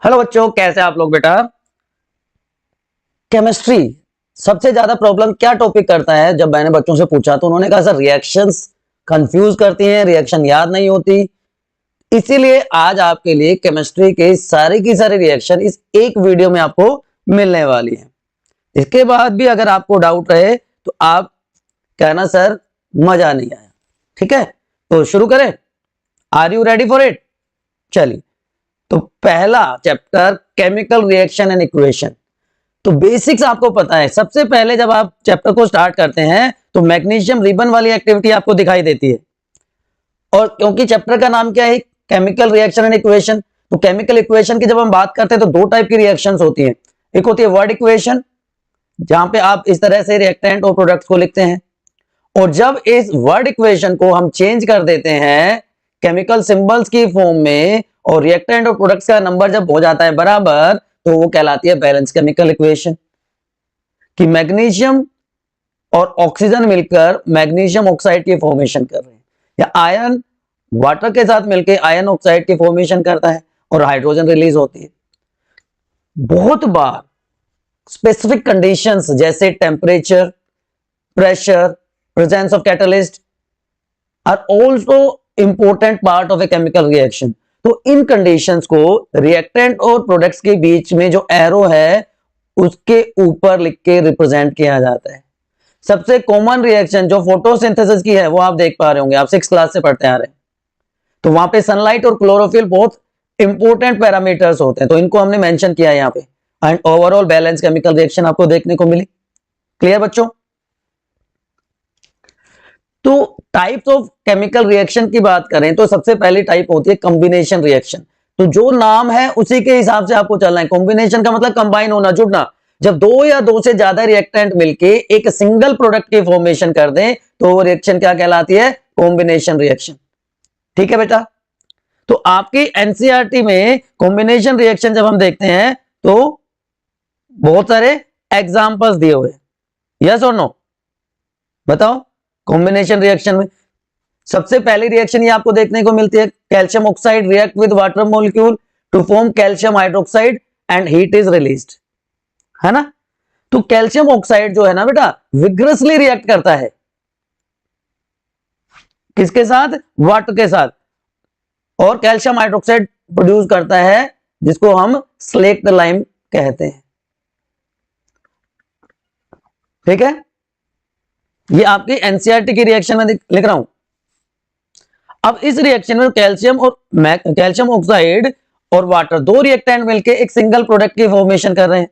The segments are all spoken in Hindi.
हेलो बच्चों, कैसे आप लोग बेटा। केमिस्ट्री सबसे ज्यादा प्रॉब्लम क्या टॉपिक करता है? जब मैंने बच्चों से पूछा तो उन्होंने कहा सर रिएक्शंस कंफ्यूज करती हैं, रिएक्शन याद नहीं होती। इसीलिए आज आपके लिए केमिस्ट्री के सारे की सारी रिएक्शन इस एक वीडियो में आपको मिलने वाली है। इसके बाद भी अगर आपको डाउट रहे तो आप कहना सर मजा नहीं आया। ठीक है, तो शुरू करें। Are you ready for it? चलिए, तो पहला chapter chemical reaction and equation. तो बेसिक्स आपको पता है। सबसे पहले जब आप चैप्टर को स्टार्ट करते हैं तो मैग्नीशियम रिबन वाली एक्टिविटी आपको दिखाई देती है। और क्योंकि चैप्टर का नाम क्या है, केमिकल रिएक्शन एंड इक्वेशन, तो केमिकल इक्वेशन की जब हम बात करते हैं तो दो टाइप की रिएक्शंस होती हैं। एक होती है वर्ड इक्वेशन, जहां पे आप इस तरह से रिएक्टेंट और प्रोडक्ट्स को लिखते हैं, और जब इस वर्ड इक्वेशन को हम चेंज कर देते हैं केमिकल सिंबल्स की फॉर्म में और रिएक्टेंट और प्रोडक्ट्स का नंबर जब हो जाता है बराबर, तो वो कहलाती है बैलेंस केमिकल इक्वेशन। कि मैग्नीशियम और ऑक्सीजन मिलकर मैग्नीशियम ऑक्साइड की फॉर्मेशन कर रहे हैं, या आयन वाटर के साथ मिलकर आयन ऑक्साइड की फॉर्मेशन करता है और हाइड्रोजन रिलीज होती है। बहुत बार स्पेसिफिक कंडीशंस जैसे temperature, pressure, presence of catalyst are also important part of a chemical reaction. तो इन कंडीशंस को रिएक्टेंट और प्रोडक्ट्स के बीच में जो एरो है उसके ऊपर लिख के रिप्रेजेंट किया जाता है। सबसे कॉमन रिएक्शन जो फोटोसिंथेसिस की है वो आप देख पा रहे होंगे, आप 6th क्लास से पढ़ते आ रहे हैं। तो वहां पे सनलाइट और क्लोरोफिल बहुत इंपॉर्टेंट पैरामीटर्स होते हैं, तो इनको हमने मेंशन किया है यहाँ पे। And overall balance chemical reaction आपको देखने को मिली। क्लियर बच्चों? तो टाइप्स ऑफ केमिकल रिएक्शन की बात करें तो सबसे पहली टाइप होती है कॉम्बिनेशन रिएक्शन। तो जो नाम है उसी के हिसाब से आपको चलना है। कॉम्बिनेशन का मतलब कंबाइन होना, जुड़ना। जब दो या दो से ज्यादा रिएक्टेंट मिलके एक सिंगल प्रोडक्ट की फॉर्मेशन कर दें तो वो रिएक्शन क्या कहलाती है? Combination reaction. ठीक है बेटा? तो आपकी एनसीईआरटी में कॉम्बिनेशन रिएक्शन जब हम देखते हैं तो बहुत सारे एग्जांपल्स दिए हुए। यस और नो? बताओ। कॉम्बिनेशन रिएक्शन में सबसे पहली रिएक्शन ये आपको देखने को मिलती है, calcium oxide react with water molecule to form calcium hydroxide and heat is released, है ना? तो कैल्शियम ऑक्साइड जो है ना बेटा, विग्रसली रिएक्ट करता है किसके साथ? वाटर के साथ, और कैल्शियम हाइड्रोक्साइड प्रोड्यूस करता है जिसको हम स्लेक्ट लाइम कहते हैं। ठीक है, ये आपकी एनसीईआरटी की रिएक्शन में लिख रहा हूं। अब इस रिएक्शन में कैल्शियम और कैल्शियम ऑक्साइड और वाटर दो रिएक्टेंट मिलकर एक सिंगल प्रोडक्ट की फॉर्मेशन कर रहे हैं,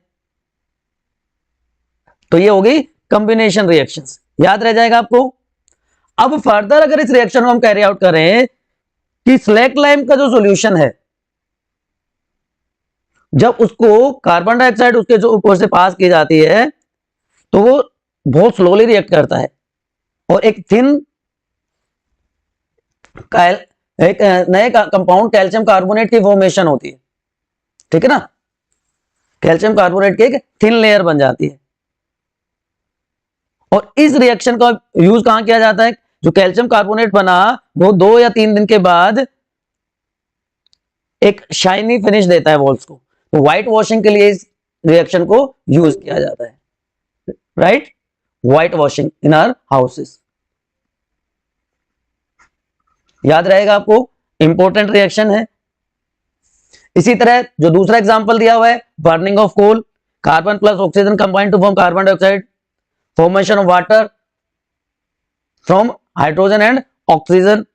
तो ये होगी कॉम्बिनेशन रिएक्शंस। याद रह जाएगा आपको। अब फर्दर अगर इस रिएक्शन को हम कैरी आउट करें कि स्लेक्ट लाइम का जो सॉल्यूशन है, जब उसको कार्बन डाइऑक्साइड उसके जो ऊपर से पास की जाती है तो वो बहुत स्लोली रिएक्ट करता है और एक थिन एक नए कंपाउंड कैल्शियम कार्बोनेट की फॉर्मेशन होती है। ठीक है ना? कैल्शियम कार्बोनेट की एक थिन लेयर बन जाती है। और इस रिएक्शन का यूज कहां किया जाता है? जो कैल्शियम कार्बोनेट बना वो 2 या 3 दिन के बाद एक शाइनी फिनिश देता है वॉल्स को, तो व्हाइट वॉशिंग के लिए इस रिएक्शन को यूज किया जाता है। Right? White washing in our houses. याद रहेगा आपको, इंपॉर्टेंट रिएक्शन है। इसी तरह जो दूसरा एग्जांपल दिया हुआ है, burning of coal, carbon plus oxygen combine to form carbon dioxide, formation of water from hydrogen and oxygen.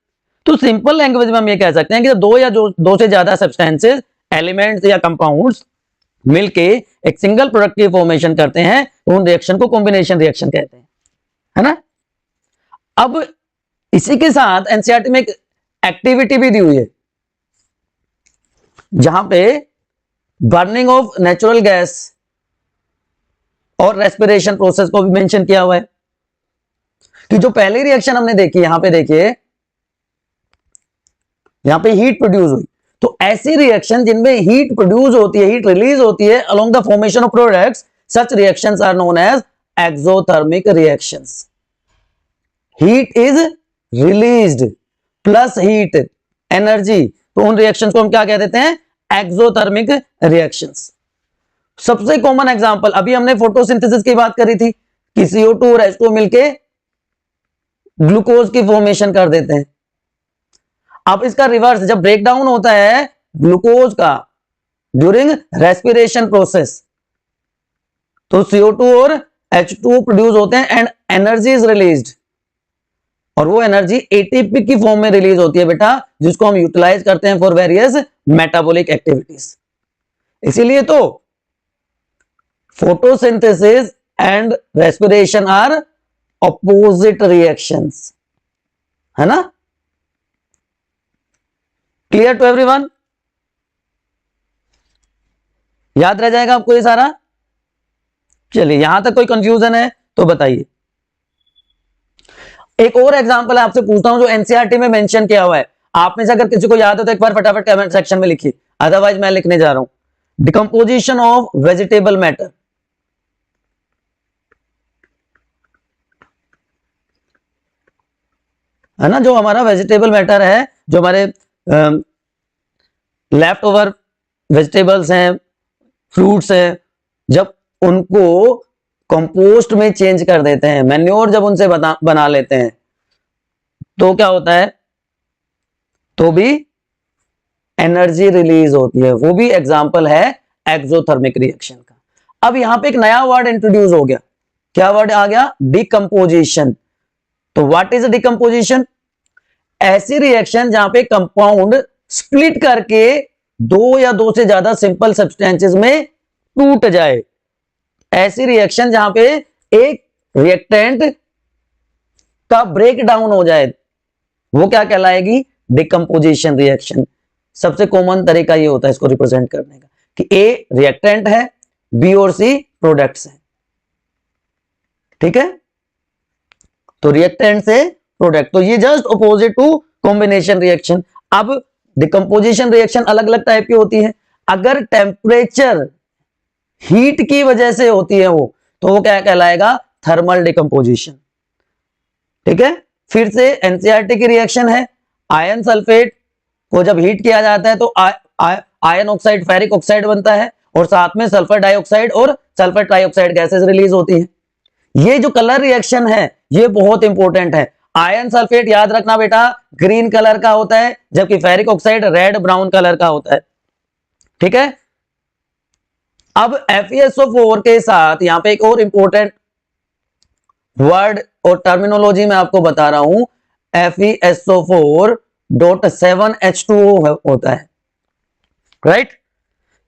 तो सिंपल लैंग्वेज में हम ये कह सकते हैं कि दो या दो से ज्यादा सब्सटेंसेस, एलिमेंट्स या कंपाउंड्स मिलके एक सिंगल प्रोडक्ट की फॉर्मेशन करते हैं तो उन रिएक्शन को कॉम्बिनेशन रिएक्शन कहते हैं, है ना? अब इसी के साथ एनसीईआरटी में एक एक्टिविटी भी दी हुई है जहां पे बर्निंग ऑफ नेचुरल गैस और रेस्पिरेशन प्रोसेस को भी मेंशन किया हुआ है। कि जो पहली रिएक्शन हमने देखी, यहां पे देखिए, यहां पे हीट प्रोड्यूस हुई, तो ऐसी रिएक्शन जिनमें हीट प्रोड्यूस होती है, हीट रिलीज होती है along the formation of products, such reactions are known as exothermic reactions. Heat is released plus heat energy, तो उन रिएक्शंस को हम क्या कह देते हैं? Exothermic reactions. सबसे कॉमन एग्जांपल, अभी हमने फोटोसिंथेसिस की बात करी थी कि CO2 और H2O मिलके ग्लूकोज की फॉर्मेशन कर देते हैं। अब इसका रिवर्स, जब ब्रेकडाउन होता है ग्लूकोज का ड्यूरिंग रेस्पिरेशन प्रोसेस, तो CO2 और H2O प्रोड्यूस होते हैं एंड एनर्जी इज रिलीज्ड, और वो एनर्जी एटीपी की फॉर्म में रिलीज होती है बेटा, जिसको हम यूटिलाइज करते हैं फॉर वेरियस मेटाबॉलिक एक्टिविटीज। इसीलिए तो photosynthesis and respiration are opposite reactions, है ना? Clear to everyone? याद रह जाएगा आपको ये सारा? चलिए, यहां तक कोई कंफ्यूजन है तो बताइए। एक और एग्जांपल आपसे पूछता हूं जो एनसीईआरटी में मेंशन किया हुआ है, आप में से अगर किसी को याद हो तो एक बार फटाफट कमेंट सेक्शन में लिखिए, अदरवाइज मैं लिखने जा रहा हूं। Decomposition of vegetable matter. है ना, जो हमारा वेजिटेबल मैटर है, जो हमारे लेफ्ट ओवर वेजिटेबल्स हैं, फ्रूट्स हैं, जब उनको कंपोस्ट में चेंज कर देते हैं, मैन्योर जब उनसे बना लेते हैं, तो क्या होता है? तो भी एनर्जी रिलीज होती है। वो भी एग्जांपल है एक्सोथर्मिक रिएक्शन का। अब यहां पे एक नया वर्ड इंट्रोड्यूस हो गया। क्या वर्ड आ गया? डिकम्पोजिशन। तो व्हाट इज डिकम्पोजिशन? ऐसी रिएक्शन जहां पे कंपाउंड स्प्लिट करके दो या दो से ज्यादा सिंपल सब्सटेंसेस में टूट जाए। ऐसी रिएक्शन जहां पे एक रिएक्टेंट का ब्रेक डाउन हो जाए, वो क्या कहलाएगी? Decomposition reaction. सबसे कॉमन तरीका ये होता है इसको रिप्रेजेंट करने का कि ए रिएक्टेंट है, बी और सी प्रोडक्ट्स हैं। ठीक है, तो रिएक्टेंट से प्रोडक्ट, तो ये just opposite to combination reaction. अब डिकम्पोजिशन रिएक्शन अलग अलग टाइप की होती है। अगर टेम्परेचर हीट की वजह से होती है वो, तो वो क्या कहलाएगा? Thermal decomposition. ठीक है, फिर से एनसीईआरटी की रिएक्शन है, आयन सल्फेट को जब हीट किया जाता है तो आयन ऑक्साइड फेरिक ऑक्साइड बनता है, और साथ में सल्फर डाइऑक्साइड और सल्फर ट्राइऑक्साइड गैसेस रिलीज होती हैं। ये जो कलर रिएक्शन है ये बहुत इंपॉर्टेंट है। आयन सल्फेट याद रखना बेटा ग्रीन कलर का होता है, जबकि ferric oxide red brown colour का होता है। ठीक है, अब FeSO4 के साथ यहां पे एक और इंपॉर्टेंट वर्ड और टर्मिनोलॉजी मैं आपको बता रहा हूं। FeSO4.7H2O होता है, राइट?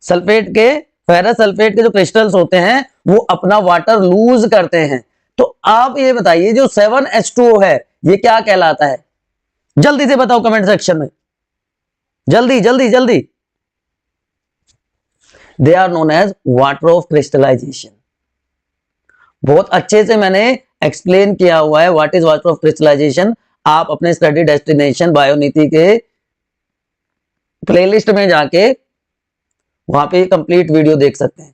सल्फेट के, फेरस सल्फेट के जो क्रिस्टल्स होते हैं वो अपना वाटर लूज करते हैं। तो आप ये बताइए जो 7H2O है ये क्या कहलाता है? जल्दी से बताओ कमेंट सेक्शन में, जल्दी जल्दी जल्दी। They are known as water of crystallisation. बहुत अच्छे से मैंने एक्सप्लेन किया हुआ है what is water of crystallisation. आप अपने स्टडी डेस्टिनेशन बायोनीति के प्लेलिस्ट में जाके वहां पे कंप्लीट वीडियो देख सकते हैं,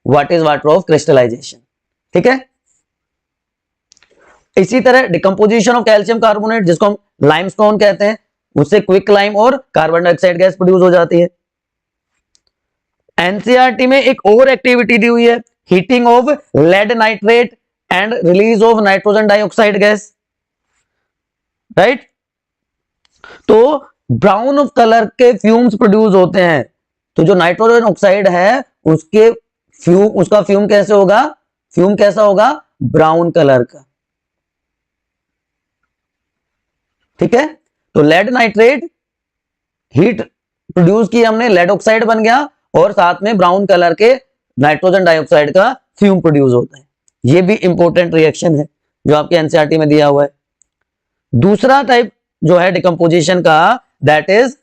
what is water of crystallisation. ठीक है, इसी तरह डिकम्पोजिशन ऑफ कैल्शियम कार्बोनेट, जिसको हम लाइमस्टोन कहते हैं, उससे क्विक लाइम और कार्बन डाइऑक्साइड गैस प्रोड्यूस हो जाती है। एनसीईआरटी में एक और एक्टिविटी दी हुई है, heating of lead nitrate and release of nitrogen dioxide gas, right? तो ब्राउन कलर के फ्यूम्स प्रोड्यूस होते हैं। तो जो नाइट्रोजन ऑक्साइड है उसके उसका फ्यूम कैसे होगा? फ्यूम कैसा होगा? ब्राउन कलर का। ठीक है, तो लेड नाइट्रेट हीट प्रोड्यूस की हमने, लेड ऑक्साइड बन गया, और साथ में ब्राउन कलर के नाइट्रोजन डाइऑक्साइड का फ्यूम प्रोड्यूस होता है। ये भी इंपॉर्टेंट रिएक्शन है जो आपके एनसीईआरटी में दिया हुआ है। दूसरा टाइप जो है डिकम्पोजिशन का, दैट इज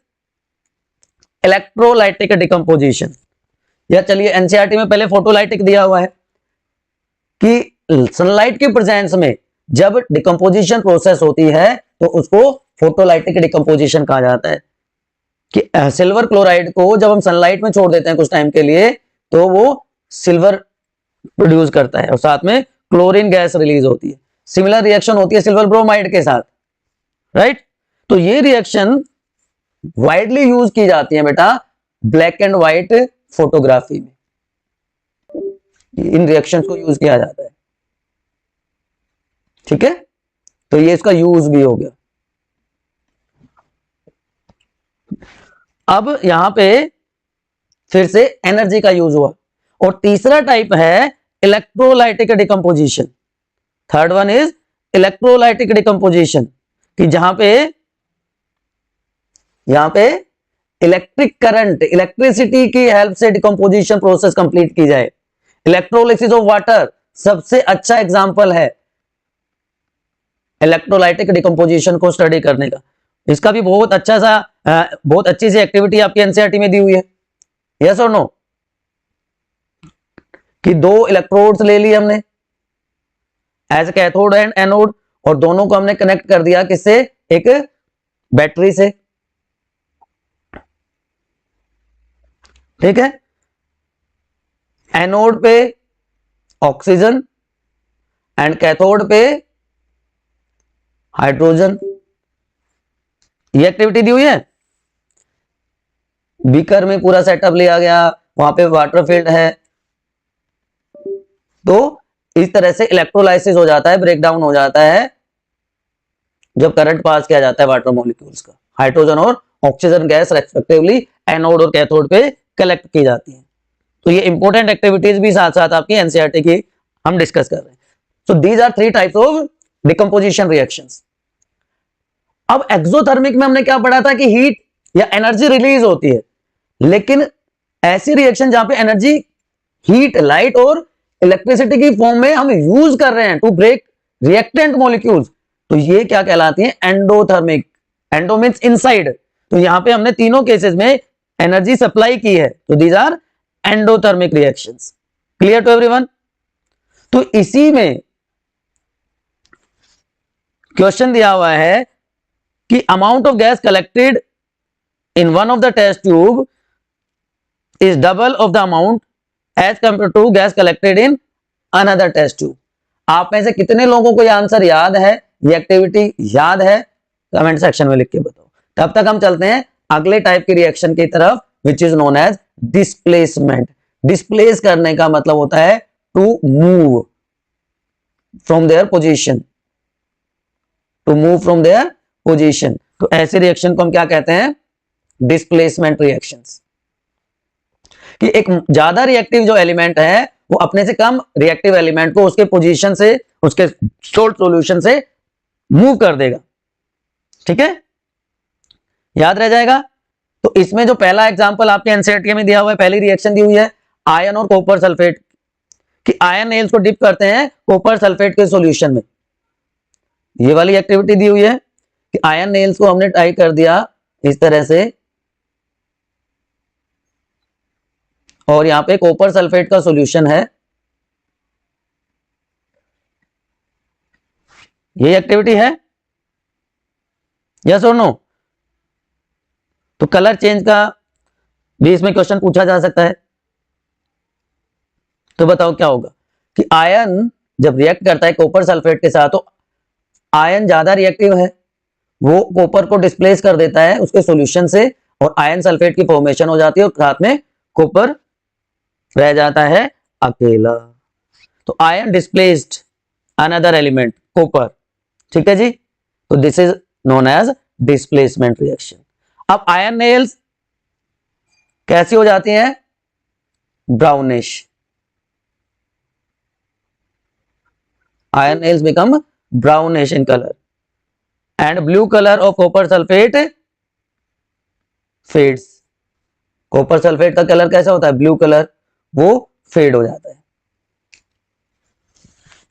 इलेक्ट्रोलाइटिक डिकम्पोजिशन। या चलिए, एनसीईआरटी में पहले फोटोलाइटिक दिया हुआ है कि सनलाइट के प्रेजेंस में जब डिकम्पोजिशन प्रोसेस होती है तो उसको फोटोलाइटिक डिकम्पोजिशन कहा जाता है। कि सिल्वर क्लोराइड को जब हम सनलाइट में छोड़ देते हैं कुछ टाइम के लिए, तो वो सिल्वर प्रोड्यूस करता है और साथ में क्लोरीन गैस रिलीज होती है। सिमिलर रिएक्शन होती है सिल्वर ब्रोमाइड के साथ, राइट? तो ये रिएक्शन वाइडली यूज की जाती है बेटा ब्लैक एंड व्हाइट फोटोग्राफी में इन रिएक्शंस को यूज किया जाता है। ठीक है, तो ये इसका यूज भी हो गया। अब यहां पे फिर से एनर्जी का यूज हुआ। और तीसरा टाइप है electrolytic decomposition. Third one is electrolytic decomposition, कि यहां पे इलेक्ट्रिक करंट, इलेक्ट्रिसिटी की हेल्प से डिकम्पोजिशन प्रोसेस कंप्लीट की जाए। इलेक्ट्रोलिसिस ऑफ वाटर सबसे अच्छा एग्जांपल है इलेक्ट्रोलाइटिक डिकम्पोजिशन को स्टडी करने का। इसका भी बहुत अच्छी सी एक्टिविटी आपकी एनसीईआरटी में दी हुई है। यस और नो, कि दो इलेक्ट्रोड्स ले लिए हमने एज कैथोड एंड एनोड, और दोनों को हमने कनेक्ट कर दिया किससे, एक बैटरी से। ठीक है, एनोड पे ऑक्सीजन एंड कैथोड पे हाइड्रोजन। ये एक्टिविटी दी हुई है। बीकर में पूरा सेटअप लिया गया, वहां पे वाटर फील्ड है। तो इस तरह से इलेक्ट्रोलाइसिस हो जाता है, ब्रेकडाउन हो जाता है जब करंट पास किया जाता है वाटर मॉलिक्यूल्स का। हाइड्रोजन और ऑक्सीजन गैस रेस्पेक्टिवली एनोड और कैथोड पे कलेक्ट की जाती है। तो ये इंपॉर्टेंट एक्टिविटीज भी साथ साथ आपकी एनसीईआरटी की हम डिस्कस कर रहे हैं। So these are 3 types of decomposition reactions. अब एक्सोथर्मिक में हमने क्या पढ़ा था कि हीट या एनर्जी रिलीज होती है, लेकिन ऐसी रिएक्शन जहां पे एनर्जी, हीट, लाइट और इलेक्ट्रिसिटी की फॉर्म में हम यूज कर रहे हैं टू ब्रेक रिएक्टेंट मॉलिक्यूल्स, तो ये क्या कहलाती है, एंडोथर्मिक। Endo means inside. तो यहां पे हमने तीनों केसेस में एनर्जी सप्लाई की है, तो these are endothermic reactions. Clear to everyone? तो इसी में क्वेश्चन दिया हुआ है कि amount of gas collected in one of the test tube is double of the amount as compare to gas collected in another test tube. आप में से कितने लोगों को यह आंसर याद है, ये एक्टिविटी याद है, कमेंट सेक्शन में लिख के बताओ। तब तक हम चलते हैं अगले टाइप की रिएक्शन की तरफ, which is known as displacement. Displace करने का मतलब होता है to move from their position, to move from their position. तो ऐसे रिएक्शन को हम क्या कहते हैं, डिस्प्लेसमेंट रिएक्शंस। कि एक ज्यादा रिएक्टिव जो एलिमेंट है वो अपने से कम रिएक्टिव एलिमेंट को उसके पोजीशन से, उसके सोल्ट सॉल्यूशन से मूव कर देगा। ठीक है, याद रह जाएगा। तो इसमें जो पहला एग्जांपल आपके एनसीईआरटी में दिया हुआ है, पहली रिएक्शन दी हुई है आयन और कॉपर सल्फेट कि आयन नेल्स को डिप करते हैं कॉपर सल्फेट के सॉल्यूशन में। ये वाली एक्टिविटी दी हुई है कि आयन नेल्स को हमने टाई कर दिया इस तरह से, और यहां पे कॉपर सल्फेट का सॉल्यूशन है। ये एक्टिविटी है, यस और नो? तो कलर चेंज का भी इसमें क्वेश्चन पूछा जा सकता है। तो बताओ क्या होगा कि आयन जब रिएक्ट करता है कॉपर सल्फेट के साथ, तो आयन ज्यादा रिएक्टिव है, वो कॉपर को डिस्प्लेस कर देता है उसके सॉल्यूशन से, और आयन सल्फेट की फॉर्मेशन हो जाती है और साथ में कॉपर रह जाता है अकेला। तो iron displaced another element copper. ठीक है जी, तो this is known as displacement reaction. अब आयन नेल्स कैसी हो जाती हैं, brownish. Iron nails become brownish in colour and blue colour of copper sulphate fades. Copper sulphate का कलर कैसा होता है, ब्लू कलर, वो फेड हो जाता है।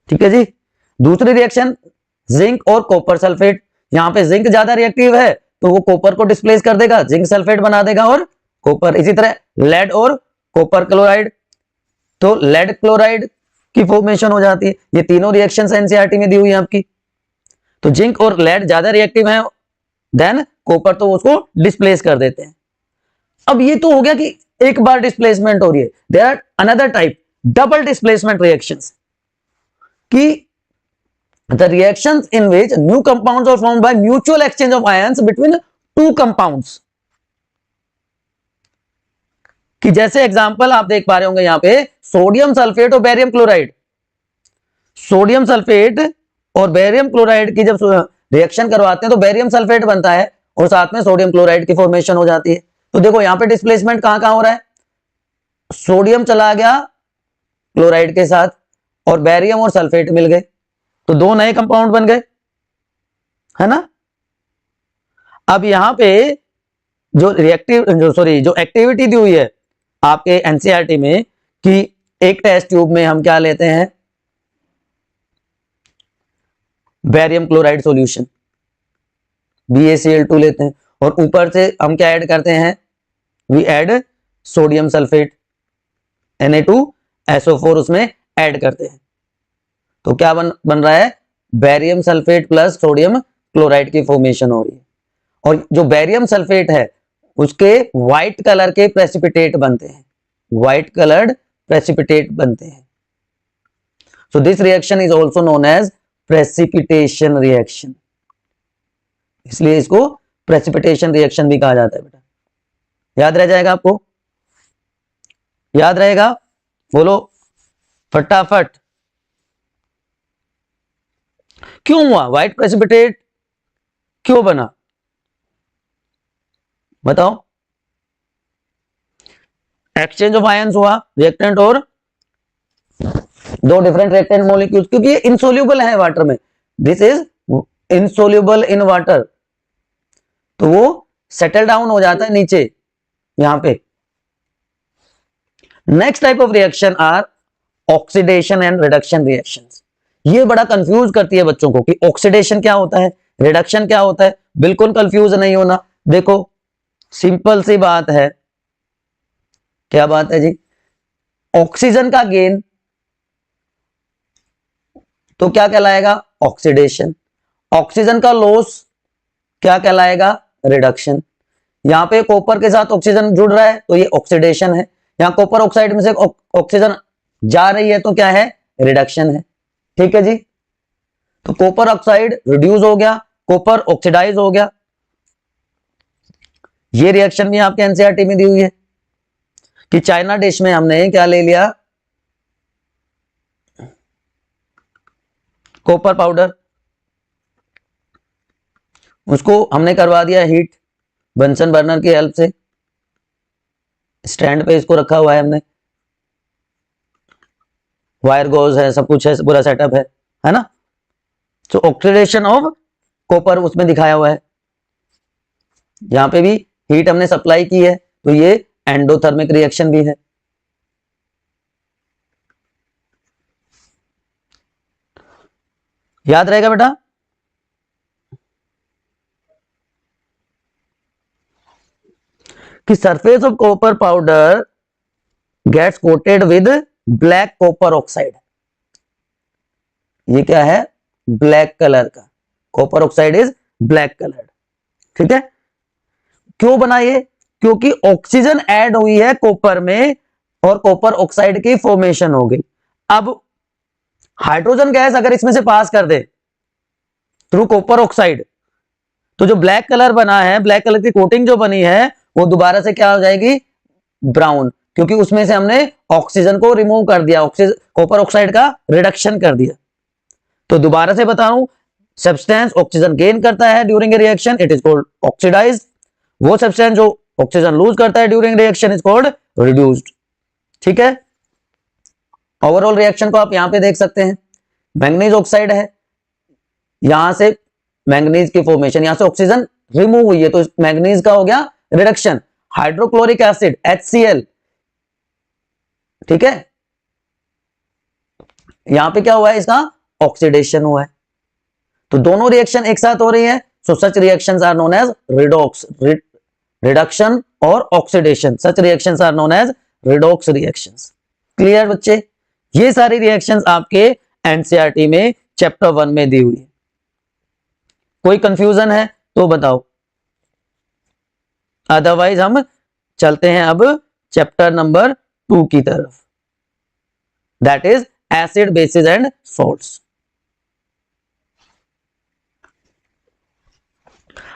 ठीक है जी। दूसरी रिएक्शन जिंक और कॉपर सल्फेट। यहां पे जिंक ज्यादा रिएक्टिव है तो वो कॉपर को डिस्प्लेस कर देगा, जिंक सल्फेट बना देगा और कॉपर। इसी तरह लेड और कॉपर क्लोराइड, तो लेड क्लोराइड की फॉर्मेशन हो जाती है। ये तीनों रिएक्शंस एनसीईआरटी में दी हुई है आपकी। तो जिंक और लेड ज्यादा रिएक्टिव है देन कॉपर, तो उसको डिस्प्लेस कर देते हैं। अब ये तो हो गया कि एक बार डिस्प्लेसमेंट हो रही है। There are another type double displacement reactions, कि the reactions in which new compounds are formed by mutual exchange of ions between two compounds. कि जैसे एग्जांपल आप देख पा रहे होंगे यहां पे सोडियम सल्फेट और बेरियम क्लोराइड, सोडियम सल्फेट और बेरियम क्लोराइड की जब रिएक्शन करवाते हैं तो बेरियम सल्फेट बनता है और साथ में सोडियम क्लोराइड की फॉर्मेशन हो जाती है। तो देखो यहां पे डिस्प्लेसमेंट कहां कहां हो रहा है, सोडियम चला गया क्लोराइड के साथ और बेरियम और सल्फेट मिल गए, तो दो नए कंपाउंड बन गए, है ना। अब यहां पे जो जो एक्टिविटी दी हुई है आपके एनसीईआरटी में कि एक टेस्ट ट्यूब में हम क्या लेते हैं, बेरियम क्लोराइड सॉल्यूशन BaCl2 लेते हैं और ऊपर से हम क्या ऐड करते हैं, we add sodium sulphate Na2SO4 उसमें ऐड करते हैं, तो क्या बन रहा है, barium sulphate plus sodium chloride की फॉर्मेशन हो रही है। और जो बेरियम सल्फेट है उसके व्हाइट कलर के प्रेसिपिटेट बनते हैं, व्हाइट कलर्ड प्रेसिपिटेट बनते हैं। So this reaction is also known as precipitation reaction, इसलिए इसको प्रेसिपिटेशन रिएक्शन भी कहा जाता है बेटा, याद रह जाएगा आपको, याद रहेगा, बोलो फटाफट। क्यों हुआ व्हाइट प्रेसिपिटेट, क्यों बना बताओ, एक्सचेंज ऑफ आयंस हुआ रिएक्टेंट और दो डिफरेंट रिएक्टेंट मॉलिक्यूल्स, क्योंकि ये इनसोल्यूबल है वाटर में, this is insoluble in water, तो वो सेटल डाउन हो जाता है नीचे यहां पे। Next type of reaction are oxidation and reduction reactions. ये बड़ा कंफ्यूज करती है बच्चों को कि ऑक्सीडेशन क्या होता है, रिडक्शन क्या होता है, बिल्कुल कंफ्यूज नहीं होना। देखो सिंपल सी बात है, क्या बात है जी, ऑक्सीजन का गेन तो क्या कहलाएगा, ऑक्सीडेशन, ऑक्सीजन का लॉस क्या कहलाएगा, रिडक्शन। यहां पे कॉपर के साथ ऑक्सीजन जुड़ रहा है तो ये ऑक्सीडेशन है, यहां कॉपर ऑक्साइड में से ऑक्सीजन जा रही है तो क्या है, रिडक्शन है, ठीक है जी। तो कॉपर ऑक्साइड रिड्यूस हो गया, कॉपर ऑक्सीडाइज हो गया, ये रिएक्शन भी आपके एनसीईआरटी में दी हुई है कि चाइना डिश में हमने क्या ले लिया, कॉपर पाउडर, उसको हमने करवा दिया हीट बंसन बर्नर की हेल्प से, स्टैंड पे इसको रखा हुआ है हमने, वायर गोज है, सब कुछ है, पूरा सेटअप है ना। तो ऑक्सीडेशन ऑफ कॉपर उसमें दिखाया हुआ है, यहां पे भी हीट हमने सप्लाई की है तो ये एंडोथर्मिक रिएक्शन भी है। याद रहेगा बेटा, कि surface of copper powder gets coated with black copper oxide, ये क्या है, ब्लैक कलर का, copper oxide is black colour, ठीक है। क्यों बना ये, क्योंकि ऑक्सीजन ऐड हुई है कॉपर में और कॉपर ऑक्साइड की फॉर्मेशन हो गई। अब हाइड्रोजन गैस अगर इसमें से पास कर दे थ्रू कॉपर ऑक्साइड तो जो ब्लैक कलर बना है, ब्लैक कलर की कोटिंग जो बनी है वो दोबारा से क्या हो जाएगी, ब्राउन, क्योंकि उसमें से हमने ऑक्सीजन को रिमूव कर दिया, ऑक्सीजन कॉपर ऑक्साइड का रिडक्शन कर दिया। तो दोबारा से बता रहा हूं, सब्सटेंस ऑक्सीजन गेन करता है during a reaction, it is called oxidised, वो सब्सटेंस जो ऑक्सीजन लूज करता है during reaction is called reduced, ठीक है। ओवरऑल रिएक्शन को आप यहां पे देख सकते हैं, मैंगनीज ऑक्साइड है, यहां से मैंगनीज की फॉर्मेशन, यहां से ऑक्सीजन रिमूव हुई है तो मैंगनीज का हो गया रिडक्शन, हाइड्रोक्लोरिक एसिड HCl, ठीक है, यहां पे क्या हुआ है, इसका ऑक्सीडेशन हुआ है, तो दोनों रिएक्शन एक साथ हो रही है, so such reactions are known as redox, reduction और oxidation, such reactions are known as redox reactions. Clear बच्चे, ये सारी रिएक्शंस आपके एनसीईआरटी में चैप्टर 1 में दी हुई है, कोई कंफ्यूजन है तो बताओ, अदरवाइज हम चलते हैं अब चैप्टर नंबर 2 की तरफ, that is acid basis and salts.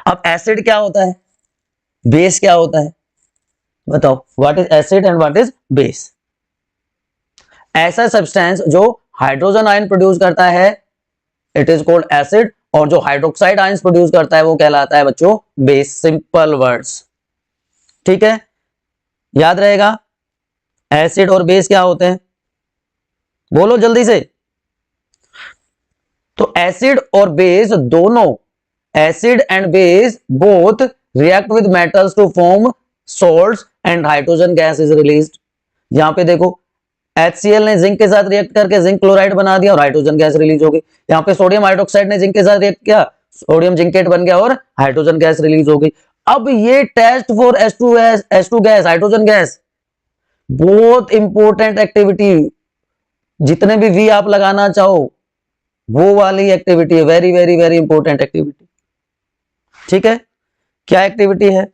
अब एसिड क्या होता है, बेस क्या होता है, बताओ what is acid and what is base. ऐसा सब्सटेंस जो हाइड्रोजन आयन प्रोड्यूस करता है इट इज कॉल्ड एसिड, और जो हाइड्रोक्साइड आयंस प्रोड्यूस करता है वो कहलाता है बच्चों बेस। सिंपल वर्ड्स, ठीक है, याद रहेगा। एसिड और बेस क्या होते हैं, बोलो जल्दी से। तो एसिड और बेस दोनों, acid and base both react with metals to form salts and hydrogen gas is released. यहां पे देखो HCl ने जिंक के साथ रिएक्ट करके जिंक क्लोराइड बना दिया और हाइड्रोजन गैस रिलीज हो गई। यहाँ पे सोडियम हाइड्रोक्साइड ने जिंक के साथ रिएक्ट किया, सोडियम जिंकेट बन गया और हाइड्रोजन गैस रिलीज हो गई। अब ये test for H2 gas, hydrogen gas, बहुत इंपॉर्टेंट एक्टिविटी, जितने भी वी आप लगाना चाहो वो वाली एक्टिविटी है, very very very important activity, ठीक है। क्या एक्टिविटी है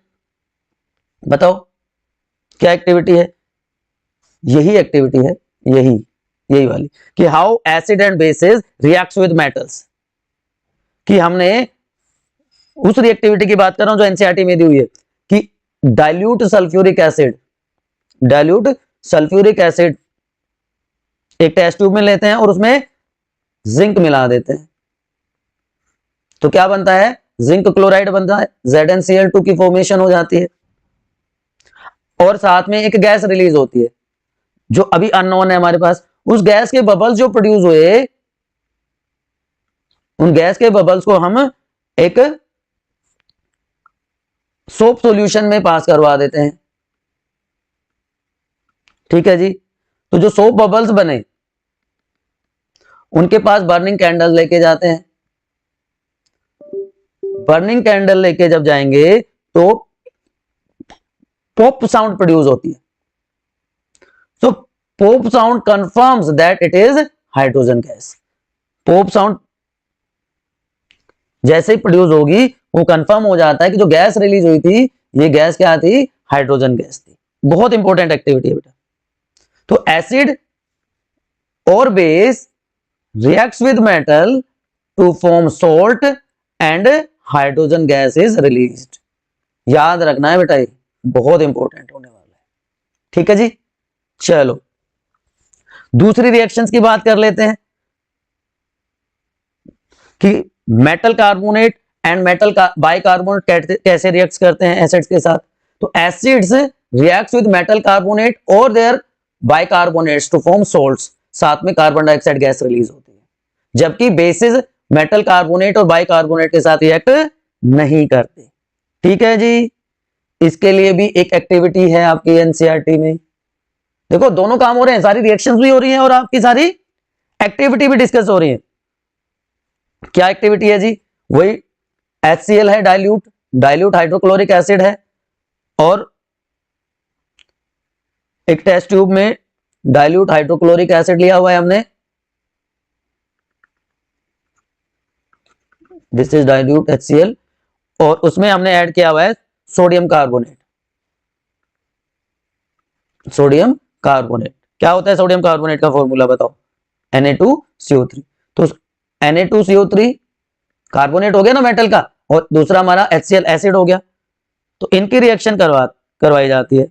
बताओ, क्या एक्टिविटी है, यही एक्टिविटी है, यही वाली कि how acid and bases reacts with metals, कि हमने उस रिएक्टिविटी की बात कर रहा हूं जो एनसीईआरटी में दी हुई है कि डाइल्यूट सल्फ्यूरिक एसिड एक टेस्ट ट्यूब में लेते हैं और उसमें जिंक मिला देते हैं, तो क्या बनता है, जिंक क्लोराइड बनता है, ZnCl2 की फॉर्मेशन हो जाती है और साथ में एक गैस रिलीज होती है जो अभी अननोन है हमारे पास। उस गैस के बबल्स जो प्रोड्यूस हुए, उन गैस के बबल्स को हम एक सोप सॉल्यूशन में पास करवा देते हैं, ठीक है जी। तो जो सोप बबल्स बने उनके पास बर्निंग कैंडल लेके जाते हैं, बर्निंग कैंडल लेके जब जाएंगे तो पॉप साउंड प्रोड्यूस होती है। So pop sound confirms that it is hydrogen gas. Pop sound जैसे ही प्रोड्यूस होगी वो कंफर्म हो जाता है कि जो गैस रिलीज हुई थी ये गैस क्या थी, हाइड्रोजन गैस थी। बहुत इंपॉर्टेंट एक्टिविटी है बेटा। तो एसिड और base reacts with metal to form salt and hydrogen gas is released। याद रखना है बेटा, ये बहुत इंपॉर्टेंट होने वाला है, ठीक है जी। चलो दूसरी रिएक्शंस की बात कर लेते हैं कि metal carbonate and metal bicarbonate कैसे रिएक्ट करते हैं एसिड्स के साथ। तो acids reacts with metal carbonate और their bicarbonates to form salts, साथ में कार्बन डाइऑक्साइड गैस रिलीज होती है, जबकि बेसिस मेटल कार्बोनेट और बाइकार्बोनेट के साथ रिएक्ट नहीं करते, ठीक है जी। इसके लिए भी एक एक्टिविटी है आपकी एनसीईआरटी में। देखो दोनों काम हो रहे हैं, सारी रिएक्शंस भी हो रही हैं और आपकी सारी एक्टिविटी भी डिस्कस हो रही है। क्या एक्टिविटी है जी, वही HCl है, डाइल्यूट हाइड्रोक्लोरिक एसिड है, और एक टेस्ट ट्यूब में डाइल्यूट हाइड्रोक्लोरिक एसिड लिया हुआ है हमने, दिस इज डाइल्यूट HCl, और उसमें हमने ऐड किया हुआ है सोडियम कार्बोनेट। सोडियम कार्बोनेट क्या होता है, सोडियम कार्बोनेट का फॉर्मूला बताओ, Na2CO3। तो Na2CO3 कार्बोनेट हो गया ना मेटल का, और दूसरा हमारा HCl एसिड हो गया, तो इनकी रिएक्शन करवाई जाती है।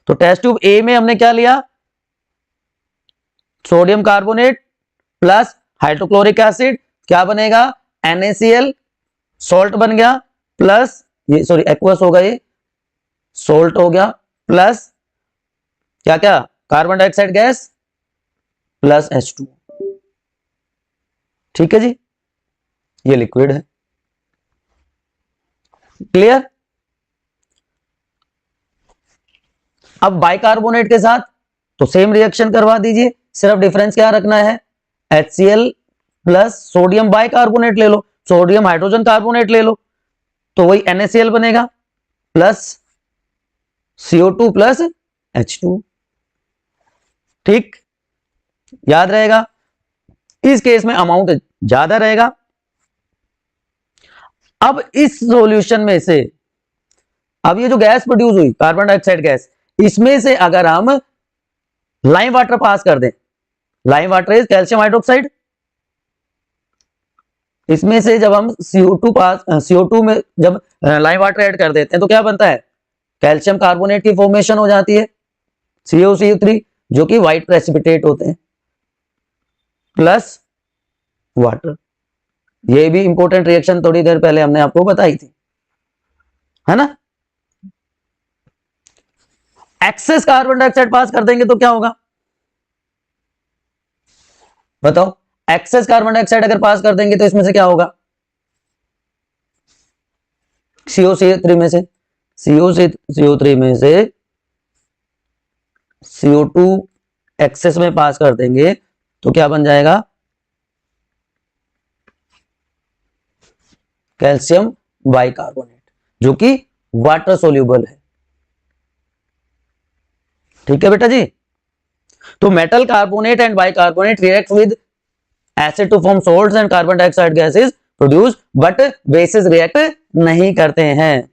तो टेस्ट ट्यूब ए में हमने क्या लिया, sodium carbonate plus hydrochloric acid, क्या बनेगा, NaCl, सॉल्ट बन गया, प्लस ये सॉरी एक्वस होगा, ये सॉल्ट हो गया, प्लस क्या क्या, carbon dioxide gas plus H2, ठीक है जी। ये लिक्विड है, क्लियर। अब बाइकार्बोनेट के साथ तो सेम रिएक्शन करवा दीजिए, सिर्फ डिफरेंस क्या रखना है, HCl प्लस सोडियम बाइकार्बोनेट ले लो, सोडियम हाइड्रोजन कार्बोनेट ले लो, तो वही NaCl बनेगा प्लस CO2 प्लस H2, ठीक, याद रहेगा। इस केस में अमाउंट ज्यादा रहेगा। अब इस सॉल्यूशन में से अब ये जो गैस प्रोड्यूस हुई कार्बन डाइऑक्साइड गैस, इसमें से अगर हम लाइम वाटर पास कर दें, lime water is calcium hydroxide, इसमें से जब हम CO2 में जब लाइम वाटर ऐड कर देते हैं तो क्या बनता है, कैल्शियम कार्बोनेट की फॉर्मेशन हो जाती है CuCl3, जो कि व्हाइट प्रेसिपिटेट होते हैं, प्लस वाटर। ये भी इंपॉर्टेंट रिएक्शन थोड़ी देर पहले हमने आपको बताई थी, है ना। एक्सेस कार्बन डाइऑक्साइड पास कर देंगे तो क्या होगा बताओ। एक्सेस कार्बन डाइऑक्साइड अगर पास कर देंगे तो इसमें से क्या होगा, CO3 में से CO3 में से CO2 एक्सेस में पास कर देंगे तो क्या बन जाएगा, कैल्शियम बाइकार्बोनेट, जो कि वाटर सोल्यूबल है। ठीक है बेटा जी। तो metal carbonate and bicarbonate react with acid to form salts and carbon dioxide gases produce, but bases react नहीं करते हैं।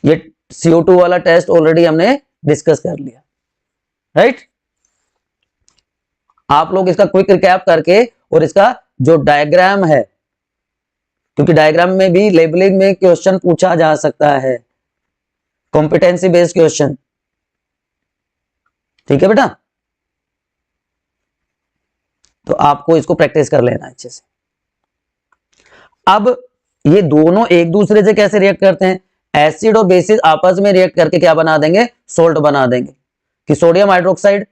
ये CO2 वाला टेस्ट ऑलरेडी हमने डिस्कस कर लिया, राइट। आप लोग इसका क्विक रिकैप करके और इसका जो डायग्राम है, क्योंकि डायग्राम में भी लेबलिंग में क्वेश्चन पूछा जा सकता है, कॉम्पिटेंसी बेस्ड क्वेश्चन। ठीक है बेटा, तो आपको इसको प्रैक्टिस कर लेना अच्छे से। अब ये दोनों एक दूसरे से कैसे रिएक्ट करते हैं, एसिड और बेसिस आपस में रिएक्ट करके क्या बना देंगे, सोल्ट बना देंगे। कि सोडियम हाइड्रोक्साइड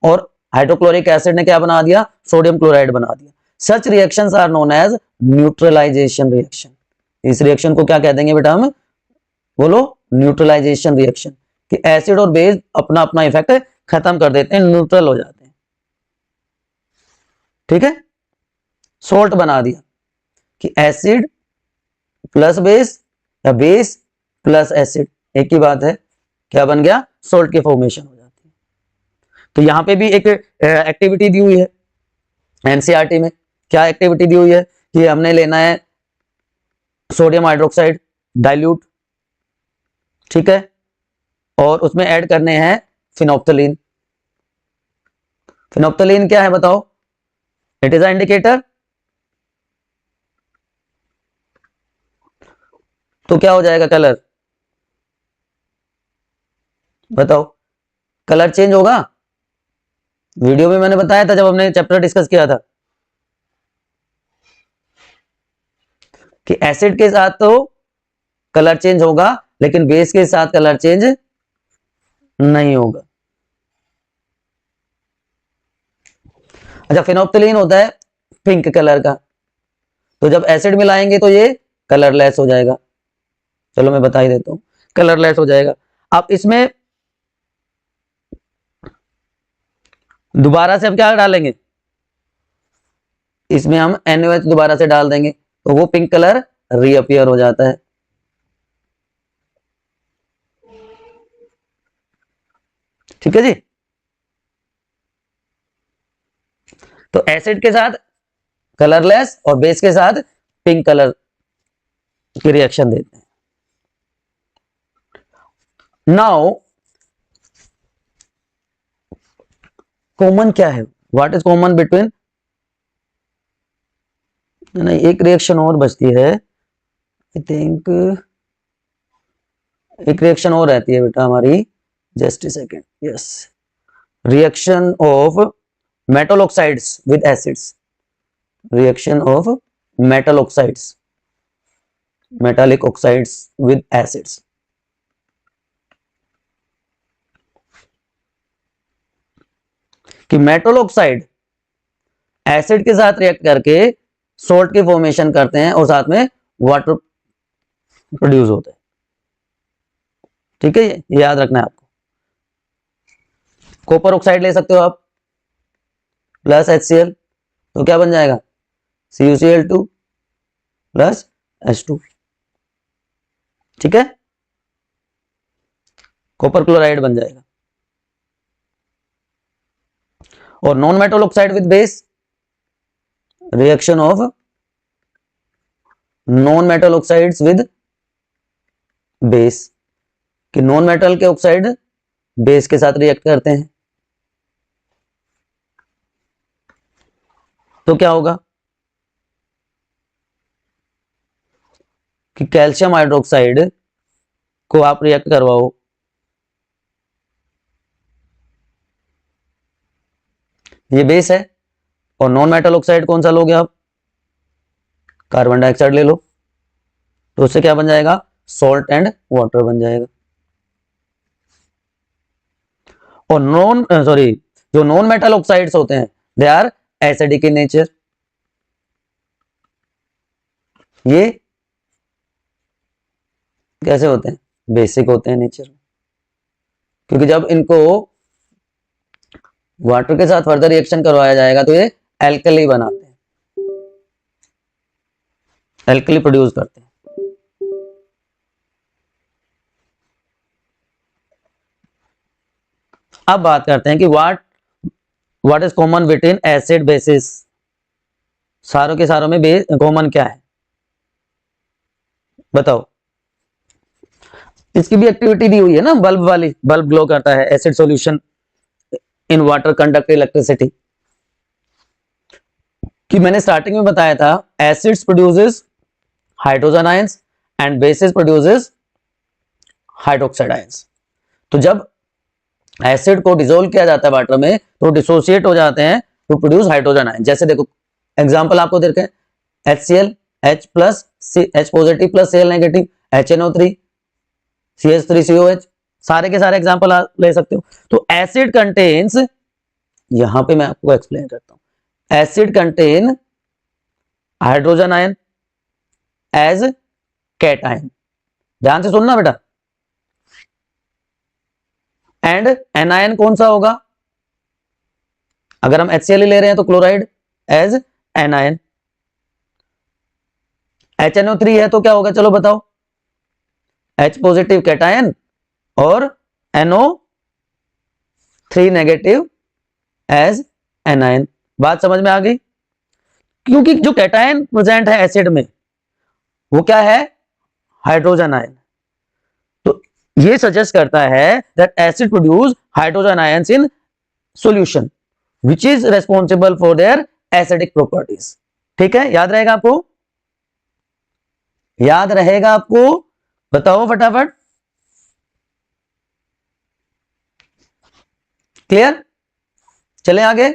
और हाइड्रोक्लोरिक एसिड ने क्या बना दिया, सोडियम क्लोराइड बना दिया। Such reactions are known as neutralisation reaction. इस रिएक्शन को क्या कह देंगे बेटा हम, बोलो, न्यूट्रलाइजेशन रिएक्शन। कि एसिड और बेस अपना अपना इफेक्ट खत्म कर देते हैं, न्यूट्रल हो जाते हैं। ठीक है, सोल्ट बना दिया कि एसिड प्लस बेस या बेस प्लस एसिड एक ही बात है, क्या बन गया, सोल्ट की फॉर्मेशन हो जाती है। तो यहां पे भी एक एक्टिविटी दी हुई है एनसीईआरटी में। क्या एक्टिविटी दी हुई है कि हमने लेना है सोडियम हाइड्रोक्साइड डाइल्यूट, ठीक है, और उसमें ऐड करने हैं फिनोप्थलीन। फिनोप्थलीन क्या है बताओ, इट इज अ इंडिकेटर। तो क्या हो जाएगा, कलर बताओ, कलर चेंज होगा। वीडियो में मैंने बताया था जब हमने चैप्टर डिस्कस किया था कि एसिड के साथ तो कलर चेंज होगा लेकिन बेस के साथ कलर चेंज नहीं होगा। अच्छा, फिनोप्थलीन होता है पिंक कलर का, तो जब एसिड मिलाएंगे तो ये कलरलेस हो जाएगा। चलो मैं बता ही देता हूं, कलरलेस हो जाएगा। अब इसमें दोबारा से हम क्या डालेंगे, इसमें हम NaOH दोबारा से डाल देंगे तो वो पिंक कलर रीअपियर हो जाता है। ठीक है जी। तो एसिड के साथ कलरलेस और बेस के साथ पिंक कलर की रिएक्शन देते हैं। नाउ कॉमन क्या है, व्हाट इज कॉमन बिटवीन, नहीं एक रिएक्शन और बचती है, आई थिंक एक रिएक्शन और रहती है बेटा हमारी, just a second, yes, reaction of metal oxides with acids, reaction of metal oxides, metallic oxides with acids. कि मेटल ऑक्साइड एसिड के साथ रिएक्ट करके सोल्ट की फॉर्मेशन करते हैं और साथ में वाटर प्रोड्यूस होता है। ठीक है, ये याद रखना है आपको। कॉपर ऑक्साइड ले सकते हो आप प्लस HCl, तो क्या बन जाएगा, CuCl2 प्लस H2। ठीक है, कॉपर क्लोराइड बन जाएगा। और non metal oxide with base, reaction of non metal oxides with base, कि नॉन मेटल के ऑक्साइड बेस के साथ रिएक्ट करते हैं तो क्या होगा कि कैल्शियम हाइड्रोक्साइड को आप रिएक्ट करवाओ, ये बेस है, और नॉन मेटल ऑक्साइड कौन सा लोगे आप, कार्बन डाइऑक्साइड ले लो, तो उससे क्या बन जाएगा, सॉल्ट एंड वाटर बन जाएगा। और जो नॉन मेटल ऑक्साइड्स होते हैं they are acidic in nature, ये कैसे होते हैं, बेसिक होते हैं नेचर में, क्योंकि जब इनको वाटर के साथ फर्दर रिएक्शन करवाया जाएगा तो ये एल्कली बनाते हैं, एल्कली प्रोड्यूस करते हैं। अब बात करते हैं कि what is common between acid basis, सारों के सारों में कॉमन क्या है बताओ। इसकी भी एक्टिविटी दी हुई है ना, बल्ब वाली, बल्ब ग्लो करता है, acid solution in water conduct electricity, कि मैंने स्टार्टिंग में बताया था acids produces hydrogen ions and bases produces hydroxide ions. तो जब एसिड को डिसोल्व किया जाता है वाटर में तो डिसोसिएट हो जाते हैं टू प्रोड्यूस हाइड्रोजन आयन। जैसे देखो एग्जांपल आपको देते हैं, HCl H plus H positive plus Cl negative, HNO3 CH3COH, सारे के सारे एग्जांपल आप ले सकते हो। तो एसिड कंटेन्स, यहां पे मैं आपको एक्सप्लेन करता हूं, acid contain hydrogen ion as cation, ध्यान से सुनना बेटा, एंड एनायन कौन सा होगा, अगर हम HCl ले रहे हैं तो क्लोराइड एज एनायन, HNO3 है तो क्या होगा चलो बताओ, H पॉजिटिव कैटायन और NO3 नेगेटिव एज एनायन। बात समझ में आ गई, क्योंकि जो कैटायन प्रेजेंट है एसिड में वो क्या है, हाइड्रोजन आयन। तो ये सजेस्ट करता है that acid produce hydrogen ions in solution which is responsible for their acidic properties. ठीक है, याद रहेगा आपको, याद रहेगा आपको, बताओ फटाफट, क्लियर, चलें आगे।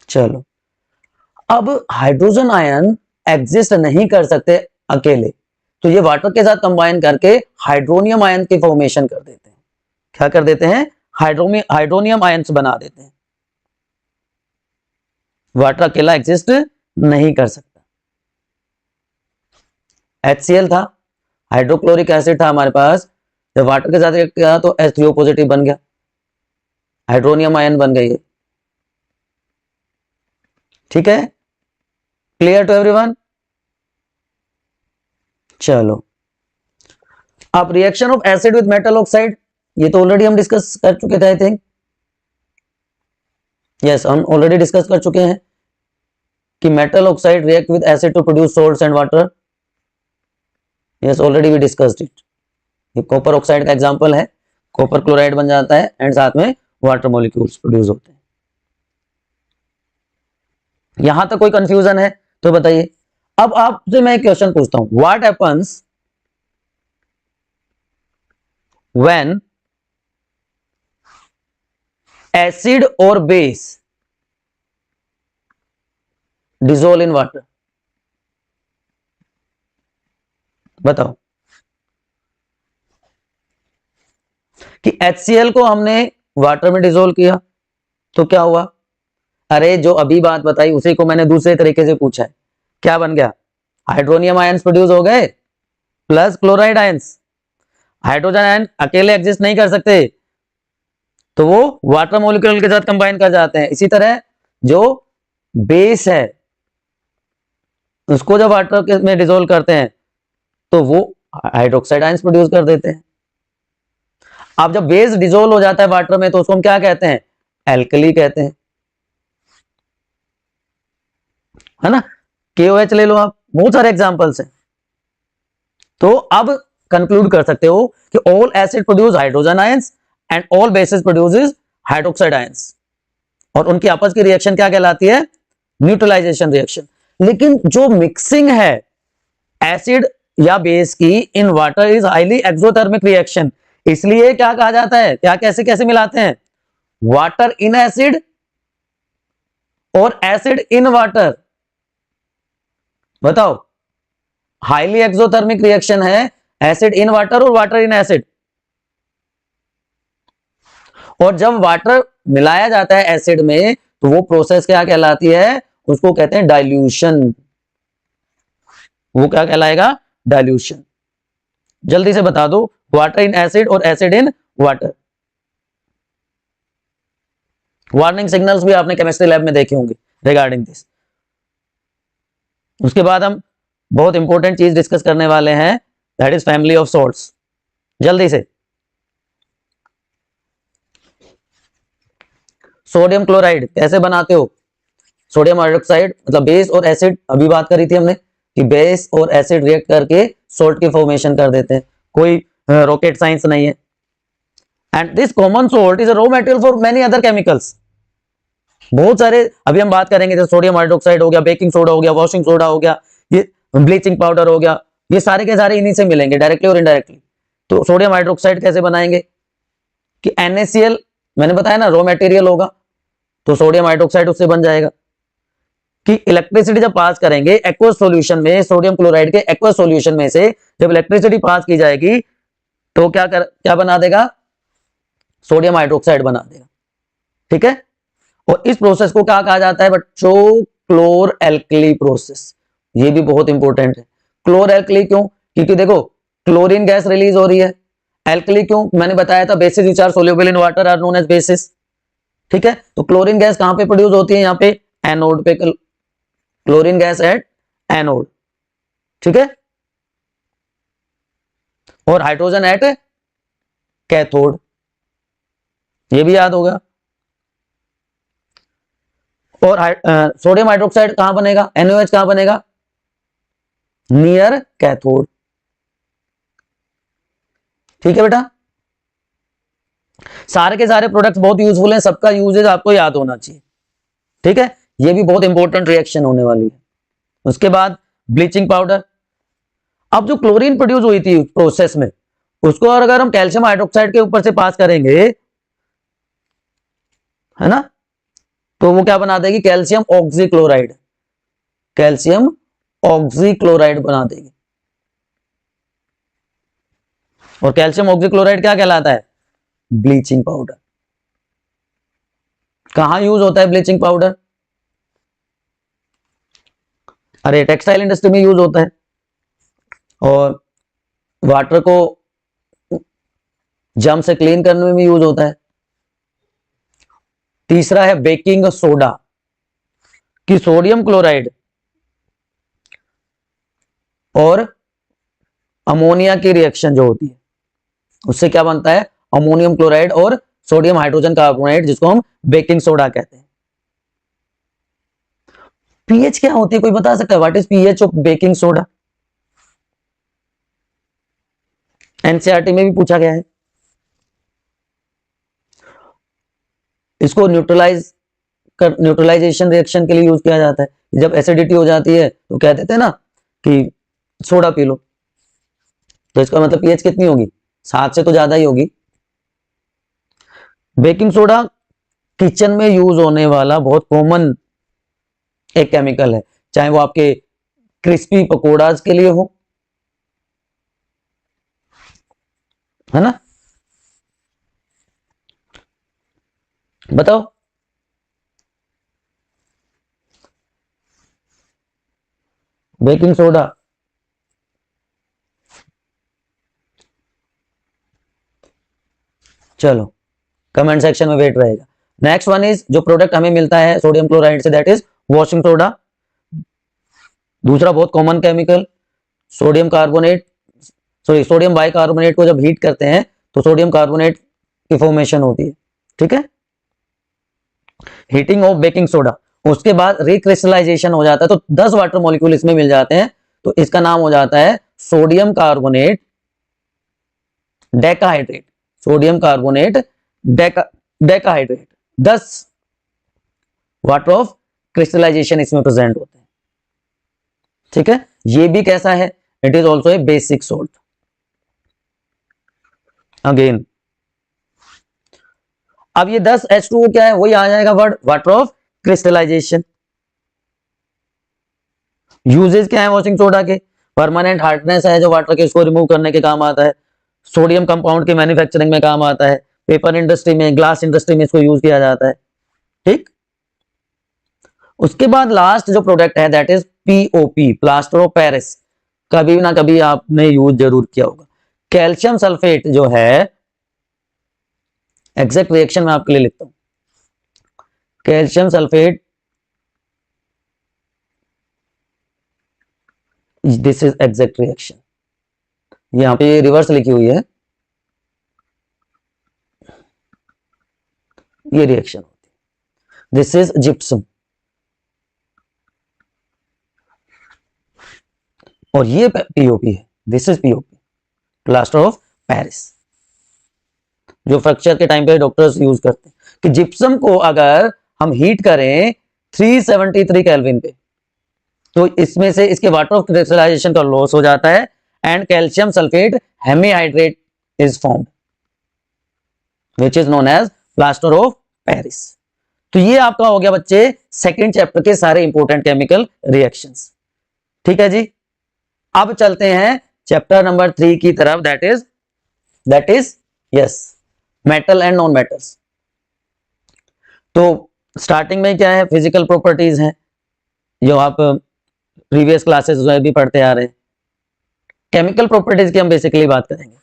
चलो, अब हाइड्रोजन आयन एग्जिस्ट नहीं कर सकते अकेले, तो ये वाटर के साथ कंबाइन करके हाइड्रोनियम आयन की फॉर्मेशन कर देते हैं। क्या कर देते हैं, हाइड्रोनियम आयंस बना देते हैं। वाटर अकेला एग्जिस्ट नहीं कर सकता। HCl था, हाइड्रोक्लोरिक एसिड था हमारे पास, जब वाटर के साथ रिएक्ट किया तो H3O पॉजिटिव बन गया, हाइड्रोनियम आयन बन गई है। ठीक है, क्लियर टू एवरीवन। चलो, अब reaction of acid with metal oxide, ये तो ऑलरेडी हम डिस्कस कर चुके थे, आई थिंक, यस हम ऑलरेडी डिस्कस कर चुके हैं कि metal oxide react with acid to produce salts and water. Yes, already we discussed it. ये कॉपर ऑक्साइड का एग्जांपल है, कॉपर क्लोराइड बन जाता है एंड साथ में वाटर मॉलिक्यूल्स प्रोड्यूस होते हैं। यहां तक कोई कंफ्यूजन है तो बताइए। अब आपसे मैं एक क्वेश्चन पूछता हूं, व्हाट हैपेंस व्हेन एसिड और बेस डिसॉल्व इन वाटर, बताओ। कि HCl को हमने वाटर में डिसॉल्व किया तो क्या हुआ, अरे जो अभी बात बताई उसी को मैंने दूसरे तरीके से पूछा है, क्या बन गया, हाइड्रोनियम आयंस प्रोड्यूस हो गए plus chloride ions. Hydrogen ion अकेले एग्जिस्ट नहीं कर सकते तो वो वाटर मॉलिक्यूल के साथ कंबाइन कर जाते हैं। इसी तरह जो बेस है उसको जब वाटर में डिसॉल्व करते हैं तो वो हाइड्रोक्साइड आयंस प्रोड्यूस कर देते हैं। अब जब बेस डिसॉल्व हो जाता है वाटर में तो उसको हम क्या कहते हैं, एल्कली कहते हैं, है ना। KOH ले लो आप, बहुत सारे एग्जांपल्स हैं। तो अब कंक्लूड कर सकते हो कि all acid produce hydrogen ions and all basis produces hydroxide ions, और उनकी आपस की रिएक्शन क्या कहलाती है, न्यूट्रलाइजेशन रिएक्शन। लेकिन जो मिक्सिंग है एसिड या बेस की in water is highly exothermic reaction. इसलिए क्या कहा जाता है, क्या कैसे कैसे मिलाते हैं, वाटर इन एसिड और एसिड इन वाटर। बताओ, हाईली एक्सोथर्मिक रिएक्शन है, एसिड इन वाटर और वाटर इन एसिड। और जब वाटर मिलाया जाता है एसिड में तो वो प्रोसेस क्या कहलाती है, उसको कहते हैं डाइल्यूशन। वो क्या कहलाएगा, डाइल्यूशन। जल्दी से बता दो, वाटर इन एसिड और acid in water. Warning signals भी आपने केमिस्ट्री लैब में देखे होंगे रिगार्डिंग दिस। उसके बाद हम बहुत इंपॉर्टेंट चीज डिस्कस करने वाले हैं, that is family of salts. जल्दी से, सोडियम क्लोराइड कैसे बनाते हो, सोडियम हाइड्रोक्साइड मतलब बेस और एसिड, अभी बात करी थी हमने कि बेस और एसिड रिएक्ट करके सॉल्ट की फॉर्मेशन कर देते हैं, कोई रॉकेट साइंस नहीं है। And this common salt is a raw material for many other chemicals. बहुत सारे अभी हम बात करेंगे, जैसे सोडियम हाइड्रोक्साइड हो गया, बेकिंग सोडा हो गया, वॉशिंग सोडा हो गया, ये ब्लीचिंग पाउडर हो गया, ये सारे के सारे इन्हीं से मिलेंगे डायरेक्टली और इनडायरेक्टली। तो सोडियम हाइड्रोक्साइड कैसे बनाएंगे कि NaCl, मैंने बताया ना रॉ मटेरियल होगा, तो सोडियम हाइड्रोक्साइड उससे बन जाएगा। कि इलेक्ट्रिसिटी जब पास करेंगे एक्वस सॉल्यूशन में, सोडियम क्लोराइड के एक्वस सॉल्यूशन में से जब इलेक्ट्रिसिटी पास की जाएगी तो क्या बना देगा, सोडियम हाइड्रोक्साइड बना देगा। ठीक है, और इस प्रोसेस को क्या कहा जाता है बच्चों, क्लोर एल्कली प्रोसेस। ये भी बहुत इंपॉर्टेंट है। क्लोर एल्कली क्यों, क्योंकि देखो क्लोरीन गैस रिलीज हो रही है। एल्कली क्यों, मैंने बताया था bases which are soluble in water are known as bases. ठीक है, तो क्लोरीन गैस कहां पे प्रोड्यूस होती है, यहाँ पे एनोड पे, क्लोरीन गैस एट एनोड। ठीक है, और हाइड्रोजन एट कैथोड, ये भी याद होगा। और सोडियम हाइड्रोक्साइड कहां बनेगा, NaOH कहां बनेगा, नियर कैथोड। ठीक है बेटा, सारे के सारे प्रोडक्ट्स बहुत यूजफुल हैं, सबका यूजेज आपको याद होना चाहिए। ठीक है, ये भी बहुत इंपॉर्टेंट रिएक्शन होने वाली है। उसके बाद ब्लीचिंग पाउडर। अब जो क्लोरीन प्रोड्यूस हुई थी प्रोसेस में, उसको अगर हम कैल्शियम हाइड्रोक्साइड के ऊपर से पास करेंगे, है ना, तो वो क्या बना देगी, कैल्शियम ऑक्सीक्लोराइड, कैल्शियम ऑक्सीक्लोराइड बना देगी। और कैल्शियम ऑक्सीक्लोराइड क्या कहलाता है, ब्लीचिंग पाउडर। कहां यूज होता है ब्लीचिंग पाउडर, अरे टेक्सटाइल इंडस्ट्री में यूज होता है, और वाटर को जम से क्लीन करने में भी यूज होता है। तीसरा है बेकिंग सोडा, कि सोडियम क्लोराइड और अमोनिया की रिएक्शन जो होती है उससे क्या बनता है, अमोनियम क्लोराइड और सोडियम हाइड्रोजन कार्बोनेट, जिसको हम बेकिंग सोडा कहते हैं। पीएच क्या होती है, कोई बता सकता है, what is pH of baking soda? NCERT में भी पूछा गया है। इसको न्यूट्रलाइजेशन रिएक्शन के लिए यूज किया जाता है। जब एसिडिटी हो जाती है तो कह देते हैं ना कि सोडा पी लो, तो इसका मतलब पीएच कितनी होगी, 7 से तो ज्यादा ही होगी। बेकिंग सोडा किचन में यूज होने वाला बहुत कॉमन एक केमिकल है, चाहे वो आपके क्रिस्पी पकोड़ाज के लिए हो, है ना। बताओ, बेकिंग सोडा चलो कमेंट सेक्शन में वेट रहेगा। नेक्स्ट वन इज, जो प्रोडक्ट हमें मिलता है सोडियम क्लोराइड से, दैट इज वॉशिंग सोडा। दूसरा बहुत common chemical sodium carbonate, sorry sodium bicarbonate को जब हीट करते हैं तो सोडियम कार्बोनेट की फॉर्मेशन होती है। ठीक है, हीटिंग ऑफ बेकिंग सोडा, उसके बाद रिक्रिस्टलाइजेशन हो जाता है, तो 10 वाटर मॉलिक्यूल इसमें मिल जाते हैं, तो इसका नाम हो जाता है sodium carbonate decahydrate. Sodium carbonate decahydrate, 10 water of crystallisation इसमें प्रेजेंट होते हैं। ठीक है, ये भी कैसा है, it is also a basic salt. Again अब ये 10 H2O क्या है, वही आ जाएगा word water of crystallisation. Uses क्या है वॉशिंग सोडा के, परमानेंट हार्डनेस है जो वाटर के इसको रिमूव करने के काम आता है, सोडियम कंपाउंड के मैन्युफैक्चरिंग में काम आता है, पेपर इंडस्ट्री में, ग्लास इंडस्ट्री में इसको यूज किया जाता है। ठीक, उसके बाद लास्ट जो प्रोडक्ट है that is POP, plaster of Paris. कभी ना कभी आपने यूज जरूर किया होगा। कैल्शियम सल्फेट जो है, एग्जैक्ट रिएक्शन मैं आपके लिए लिखता हूं, calcium sulphate, this is exact reaction. यहां पे रिवर्स लिखी हुई है, ये रिएक्शन होती है। दिस इज जिप्सम और ये पीओपी है, this is POP, plaster of Paris, जो फ्रैक्चर के टाइम पे डॉक्टर्स यूज करते हैं कि जिप्सम को अगर हम हीट करें 373 केल्विन पे तो इसमें से इसके वाटर ऑफ क्रिस्टलाइजेशन का लॉस हो जाता है and calcium sulphate hemihydrate is formed which is known as plaster of Paris. तो ये आपका हो गया बच्चे सेकंड चैप्टर के सारे इंपॉर्टेंट केमिकल रिएक्शंस। ठीक है जी, अब चलते हैं चैप्टर नंबर 3 की तरफ, that is yes metal and non metals. तो स्टार्टिंग में क्या है, फिजिकल प्रॉपर्टीज हैं जो आप प्रीवियस क्लासेस में भी पढ़ते आ रहे हैं। केमिकल प्रॉपर्टीज की हम बेसिकली बात करेंगे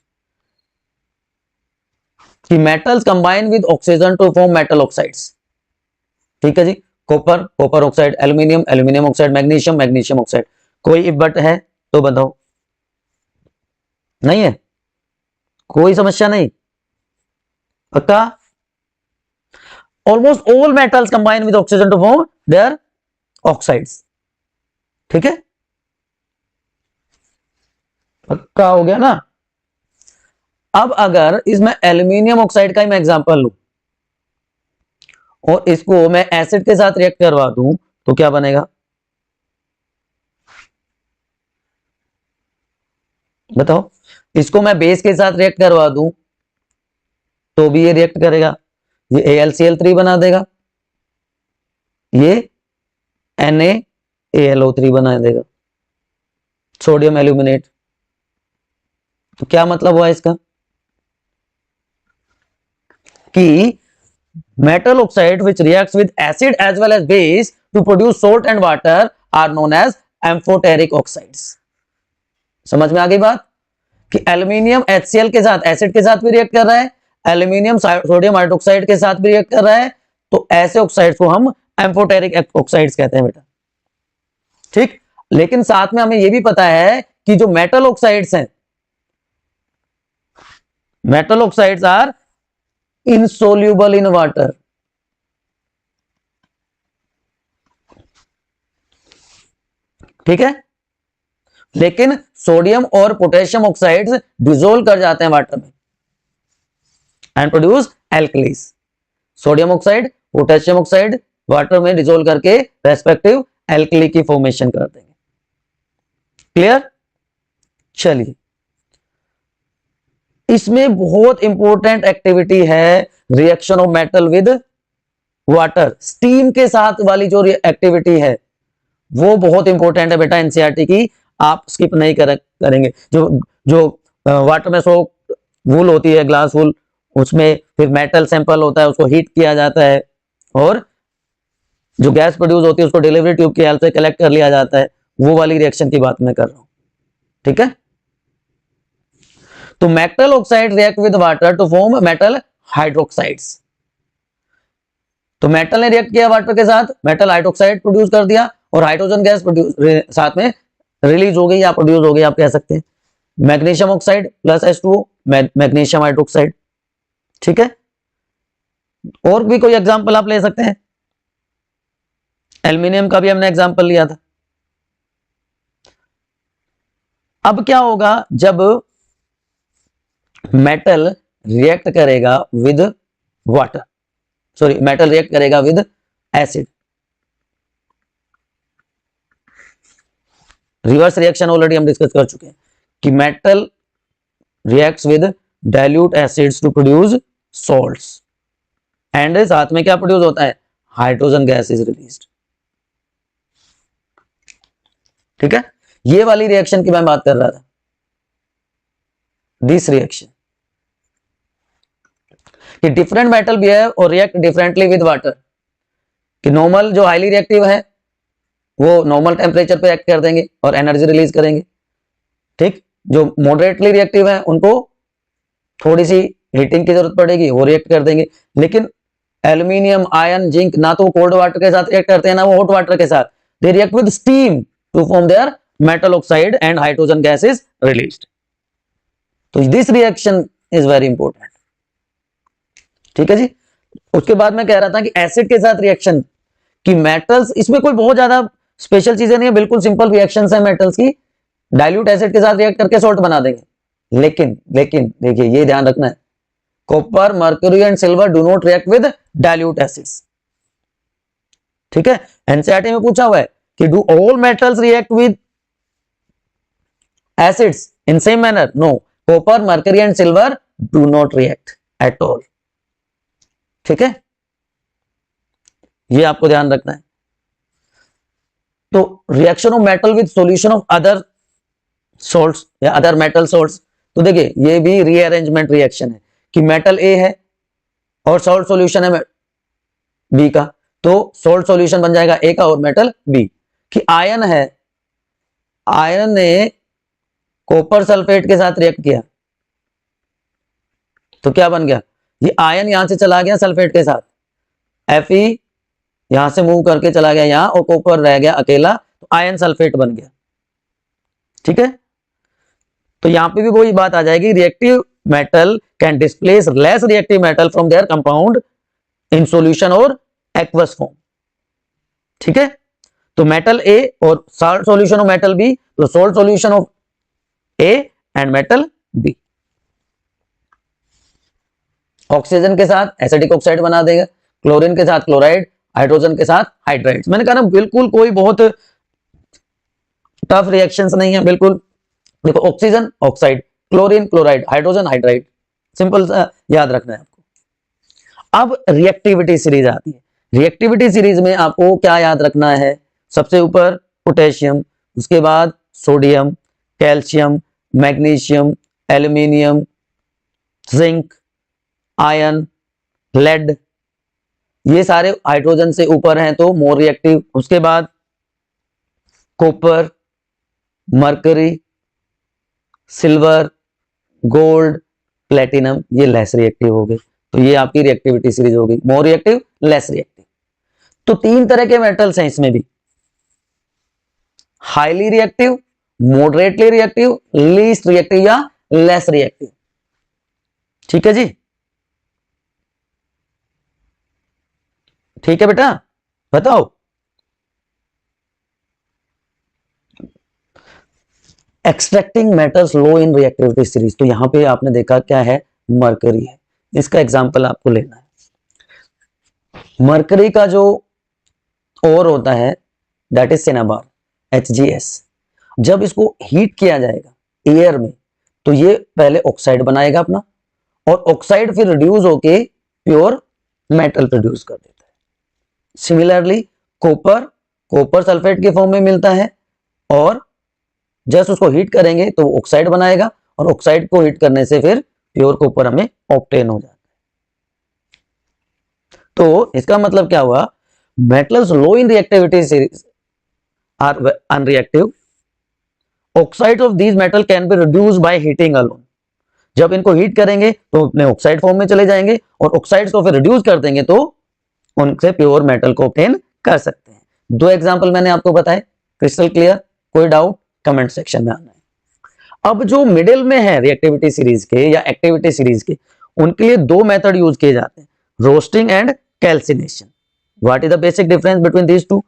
कि metals combine with oxygen to form metal oxides. ठीक है जी, copper, copper oxide, aluminium, aluminium oxide, magnesium, magnesium oxide. कोई इफ बट है तो बताओ, नहीं है, कोई समस्या नहीं, पक्का? Almost all metals combine with oxygen to form their oxides. ठीक है, पक्का हो गया ना। अब अगर इसमें एल्यूमिनियम ऑक्साइड का ही मैं एग्जांपल लूं और इसको मैं एसिड के साथ रिएक्ट करवा दूं तो क्या बनेगा, बताओ? इसको मैं बेस के साथ रिएक्ट करवा दूं तो भी ये रिएक्ट करेगा, ये AlCl3 बना देगा, ये NaAlO3 बना देगा, सोडियम एल्यूमिनेट। तो क्या मतलब हुआ इसका कि metal oxide which reacts with acid as well as base to produce salt and water are known as amphoteric oxides। समझ में आ गई बात कि एल्यूमिनियम HCl के साथ एसिड के साथ भी रिएक्ट कर रहा है, एल्यूमिनियम सोडियम हाइड्रोक्साइड के साथ भी रिएक्ट कर रहा है, तो ऐसे ऑक्साइड्स को हम एम्फोटेरिक ऑक्साइड्स कहते हैं बेटा। ठीक, लेकिन साथ में हमें यह भी पता है कि जो मेटल ऑक्साइड्स हैं, metal oxides are insoluble in water। ठीक है, लेकिन सोडियम और पोटेशियम ऑक्साइड्स डिसोल्व कर जाते हैं वाटर में and produce alkalis. Sodium oxide, potassium oxide water में डिसोल्व करके रेस्पेक्टिव एल्कली की फॉर्मेशन कर देंगे। क्लियर? चलिए, इसमें बहुत इंपॉर्टेंट एक्टिविटी है reaction of metal with water. Steam के साथ वाली जो एक्टिविटी है वो बहुत इंपॉर्टेंट है बेटा, एनसीईआरटी की, आप स्किप नहीं करेंगे। जो जो वाटर में सो वूल होती है, ग्लास वूल, उसमें फिर मेटल सैंपल होता है, उसको हीट किया जाता है और जो गैस प्रोड्यूस होती है उसको डिलीवरी ट्यूब की हेल्प से कलेक्ट कर लिया जाता है। वो वाली रिएक्शन की बात मैं कर रहा हूं। ठीक है, तो metal oxide react with water to form metal hydroxides. तो मेटल ने रिएक्ट किया वाटर के साथ, मेटल हाइड्रोक्साइड प्रोड्यूस कर दिया और हाइड्रोजन गैस प्रोड्यूस साथ में रिलीज हो गई या प्रोड्यूस हो गई, आप कह सकते हैं। Magnesium oxide plus H2O, magnesium hydroxide. ठीक है, और भी कोई एग्जांपल आप ले सकते हैं, एल्यूमिनियम का भी हमने एग्जांपल लिया था। अब क्या होगा जब मेटल रिएक्ट करेगा with water, sorry metal react करेगा with acid, reverse reaction already हम डिस्कस कर चुके हैं कि metal reacts with dilute acids to produce salts, and साथ में क्या प्रोड्यूस होता है, हाइड्रोजन गैस इज रिलीज्ड। ठीक है, ये वाली रिएक्शन की मैं बात कर रहा था, दिस रिएक्शन, कि डिफरेंट मेटल बिहेव और रिएक्ट डिफरेंटली विद वाटर, कि नॉर्मल जो हाईली रिएक्टिव है वो नॉर्मल टेम्परेचर पे एक्ट कर देंगे और एनर्जी रिलीज करेंगे। ठीक, जो मॉडरेटली रिएक्टिव है उनको थोड़ी सी हीटिंग की जरूरत पड़ेगी, वो रिएक्ट कर देंगे। लेकिन एल्यूमिनियम, आयरन, जिंक ना तो कोल्ड वाटर के साथ रिएक्ट करते हैं ना वो हॉट वाटर के साथ, they react with steam to form their metal oxide and hydrogen gas is released. तो this reaction is very important. ठीक है जी। उसके बाद मैं कह रहा था कि एसिड के साथ रिएक्शन, कि मेटल्स, इसमें कोई बहुत ज्यादा स्पेशल चीजें नहीं है, बिल्कुल सिंपल रिएक्शंस है मेटल्स की, डाइल्यूट एसिड के साथ रिएक्ट करके सॉल्ट बना देंगे। लेकिन देखिए ये ध्यान रखना है, copper, mercury and silver do not react with dilute acids. ठीक है, एनसीईआरटी में पूछा हुआ है कि do all metals react with acids in same manner? No, copper, mercury and silver do not react at all. ठीक है, ये आपको ध्यान रखना है। तो reaction of metal with solution of other salts या अदर मेटल सॉल्ट्स, तो देखिए ये भी रीअरेंजमेंट रिएक्शन है कि मेटल ए है और सॉल्ट सॉल्यूशन है बी का, तो सॉल्ट सॉल्यूशन बन जाएगा ए का और मेटल बी। कि आयन है, आयन ने कॉपर सल्फेट के साथ रिएक्ट किया तो क्या बन गया, ये आयन यहां से चला गया सल्फेट के साथ, Fe यहां से मूव करके चला गया यहां और कॉपर रह गया अकेला, तो आयन सल्फेट बन गया। ठीक है, तो यहां पे भी वही बात आ जाएगी, reactive metal can displace less reactive metal from their compound in solution और एक्वस फॉर्म। ठीक है, तो मेटल ए और salt solution of metal B, तो salt solution of A and metal B oxygen के साथ एसिडिक ऑक्साइड बना देगा, क्लोरीन के साथ क्लोराइड, हाइड्रोजन के साथ हाइड्राइड। मैंने कहा ना बिल्कुल कोई बहुत टफ रिएक्शंस नहीं है, बिल्कुल। देखो oxygen oxide, chlorine chloride, hydrogen hydride, simple याद रखना है आपको। अब रिएक्टिविटी सीरीज आती है। रिएक्टिविटी सीरीज में आपको क्या याद रखना है, सबसे ऊपर पोटेशियम, उसके बाद sodium, calcium, magnesium, aluminium, zinc, iron, lead, ये सारे हाइड्रोजन से ऊपर हैं तो मोर रिएक्टिव। उसके बाद copper, mercury, silver, gold, platinum, ये लेस रिएक्टिव हो गए। तो ये आपकी रिएक्टिविटी सीरीज हो गई, मोर रिएक्टिव, लेस रिएक्टिव। तो तीन तरह के मेटल्स हैं इसमें भी, highly reactive, moderately reactive, least reactive या लेस रिएक्टिव। ठीक है जी, ठीक है बेटा, बताओ। Extracting metals low in reactivity series, तो यहां पे आपने देखा क्या है, मरकरी है, इसका एग्जांपल आपको लेना है। मरकरी का जो और होता है दैट इज सिनाबार, HgS। जब इसको हीट किया जाएगा एयर में तो ये पहले ऑक्साइड बनाएगा अपना, और ऑक्साइड फिर रिड्यूस होके प्योर मेटल प्रोड्यूस कर देता है। सिमिलरली कॉपर सल्फेट के फॉर्म में मिलता है, और जस्ट उसको हीट करेंगे तो ऑक्साइड बनाएगा, और ऑक्साइड को हीट करने से फिर प्योर कॉपर हमें ऑब्टेन हो जाता है। तो इसका मतलब क्या हुआ, metals low in reactivity series are unreactive, oxide of these metal can be reduced by heating alone. जब इनको हीट करेंगे तो अपने ऑक्साइड फॉर्म में चले जाएंगे, और ऑक्साइड्स को फिर रिड्यूस कर देंगे तो उनसे प्योर मेटल को ऑब्टेन कर सकते हैं। दो एग्जांपल मैंने आपको बताए, क्रिस्टल क्लियर, कोई डाउट कमेंट सेक्शन में आना है। अब जो मिडिल में है रिएक्टिविटी सीरीज के या एक्टिविटी सीरीज के, उनके लिए दो मेथड यूज किए जाते हैं, roasting and calcination. What is the basic difference between these two,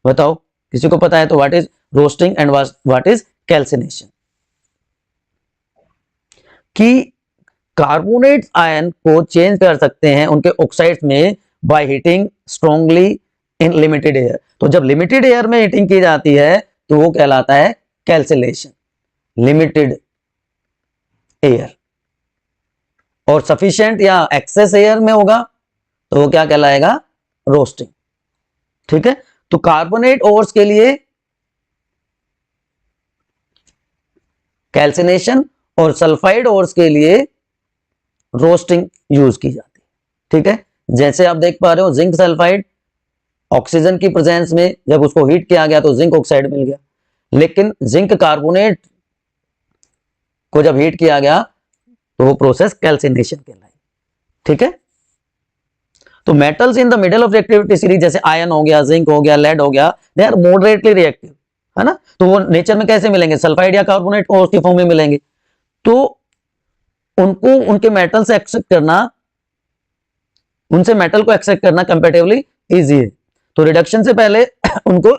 बताओ, किसी को पता है तो what is roasting and what is calcination. कि कार्बोनेट आयन को चेंज कर सकते हैं उनके ऑक्साइड्स में by heating strongly in limited air. तो जब लिमिटेड एयर में हीटिंग की जाती है तो वो कहलाता है कैल्सिलेशन, लिमिटेड एयर, और सफिशिएंट या एक्सेस एयर में होगा तो वो क्या कहलाएगा, रोस्टिंग। ठीक है, तो कार्बोनेट ओर्स के लिए कैल्सिनेशन और सल्फाइड ओर्स के लिए रोस्टिंग यूज की जाती है। ठीक है, जैसे आप देख पा रहे हो जिंक सल्फाइड, ऑक्सीजन की प्रेजेंस में जब उसको हीट किया गया तो जिंक ऑक्साइड मिल गया, लेकिन जिंक कार्बोनेट को जब हीट किया गया तो वो प्रोसेस कैल्सिनेशन कहलाई। ठीक है, तो metals in the middle of reactivity series जैसे आयन हो गया, जिंक हो गया, लेड हो गया, दे आर मॉडरेटली रिएक्टिव, है ना। तो वो नेचर में कैसे मिलेंगे, सल्फाइड या कार्बोनेट ओर्स की फॉर्म में मिलेंगे, तो उनको उनके मेटल से एक्सेप्ट करना, उनसे मेटल को एक्सेप्ट करना कंपैरेटिवली इजी है। तो रिडक्शन से पहले उनको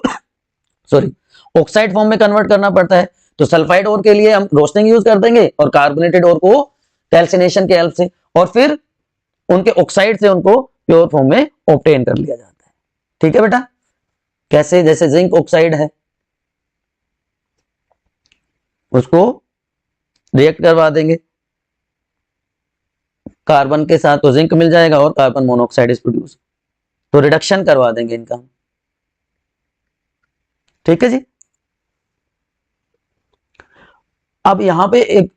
ऑक्साइड फॉर्म में कन्वर्ट करना पड़ता है। तो सल्फाइड ओर के लिए हम रोस्टिंग यूज कर देंगे और कार्बोनेटेड ओर को कैल्सिनेशन के हेल्प से, और फिर उनके ऑक्साइड से उनको प्योर फॉर्म में ऑब्टेन कर लिया जाता है। ठीक है बेटा, कैसे, जैसे जिंक ऑक्साइड है, उसको रिएक्ट करवा देंगे कार्बन के साथ तो जिंक मिल जाएगा और कार्बन मोनोऑक्साइड इज प्रोड्यूस, तो रिडक्शन करवा देंगे इनका। ठीक है जी। अब यहां पे एक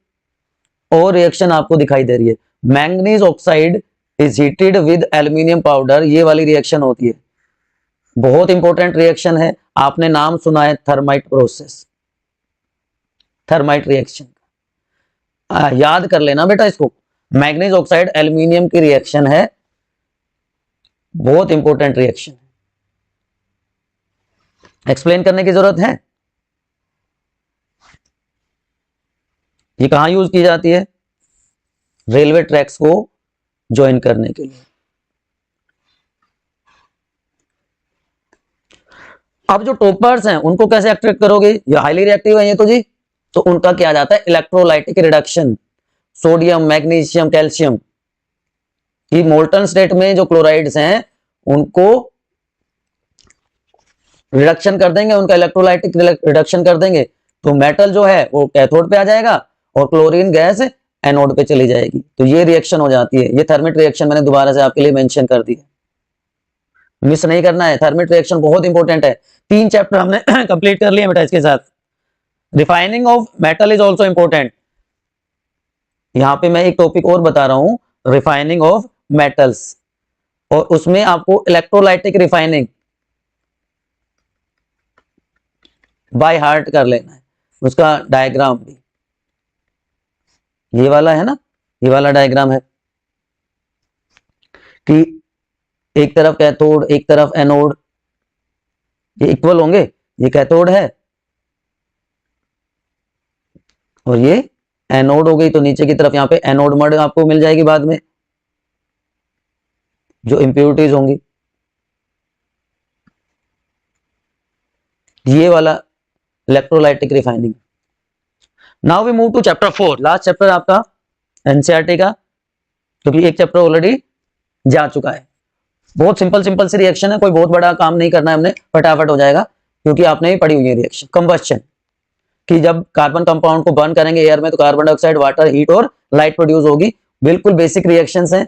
और रिएक्शन आपको दिखाई दे रही है, manganese oxide is heated with aluminium powder, ये वाली रिएक्शन होती है, बहुत इंपॉर्टेंट रिएक्शन है, आपने नाम सुना है थर्माइट प्रोसेस, थर्माइट रिएक्शन, याद कर लेना बेटा इसको। मैंगनीज ऑक्साइड एल्यूमिनियम की रिएक्शन है, बहुत इंपॉर्टेंट रिएक्शन है, एक्सप्लेन करने की जरूरत है। ये कहां यूज की जाती है, रेलवे ट्रैक्स को ज्वाइन करने के लिए। अब जो टॉपर्स हैं उनको कैसे एक्सट्रैक्ट करोगे, ये हाईली रिएक्टिव है ये तो जी, तो उनका क्या जाता है, electrolytic reduction, sodium, magnesium, calcium की मोल्टन स्टेट में जो क्लोराइड्स हैं उनको रिडक्शन कर देंगे, उनका इलेक्ट्रोलाइटिक रिडक्शन कर देंगे, तो मेटल जो है वो कैथोड पे आ जाएगा और क्लोरीन गैस एनोड पे चली जाएगी, तो ये रिएक्शन हो जाती है। ये थर्मिट रिएक्शन मैंने दोबारा से आपके लिए मेंशन कर दी है, मिस नहीं करना है, थर्मिट रिएक्शन बहुत इंपॉर्टेंट है। 3 चैप्टर हमने कंप्लीट कर लिए बेटा इसके साथ। Refining of metal is also important, यहां पे मैं एक टॉपिक और बता रहा हूं, रिफाइनिंग ऑफ मेटल्स, और उसमें आपको इलेक्ट्रोलाइटिक रिफाइनिंग बाय हार्ट कर लेना है, उसका डायग्राम भी ये वाला है ना, ये वाला डायग्राम है कि एक तरफ कैथोड एक तरफ एनोड, ये इक्वल होंगे, ये कैथोड है और ये एनोड हो गई, तो नीचे की तरफ यहाँ पे एनोड मड आपको मिल जाएगी बाद में, जो इंप्योरिटीज होंगी, ये वाला electrolytic refining. Now we move to chapter 4, last chapter आपका एनसीईआरटी का, क्योंकि एक चैप्टर ऑलरेडी जा चुका है। बहुत सिंपल सिंपल सी रिएक्शन है, कोई बहुत बड़ा काम नहीं करना है हमने, फटाफट हो जाएगा क्योंकि आपने ही पढ़ी हुई है रिएक्शन। कंबस्शन, कि जब कार्बन कंपाउंड को बर्न करेंगे एयर में तो कार्बन डाइऑक्साइड, वाटर, हीट और लाइट प्रोड्यूस होगी, बिल्कुल बेसिक रिएक्शंस हैं,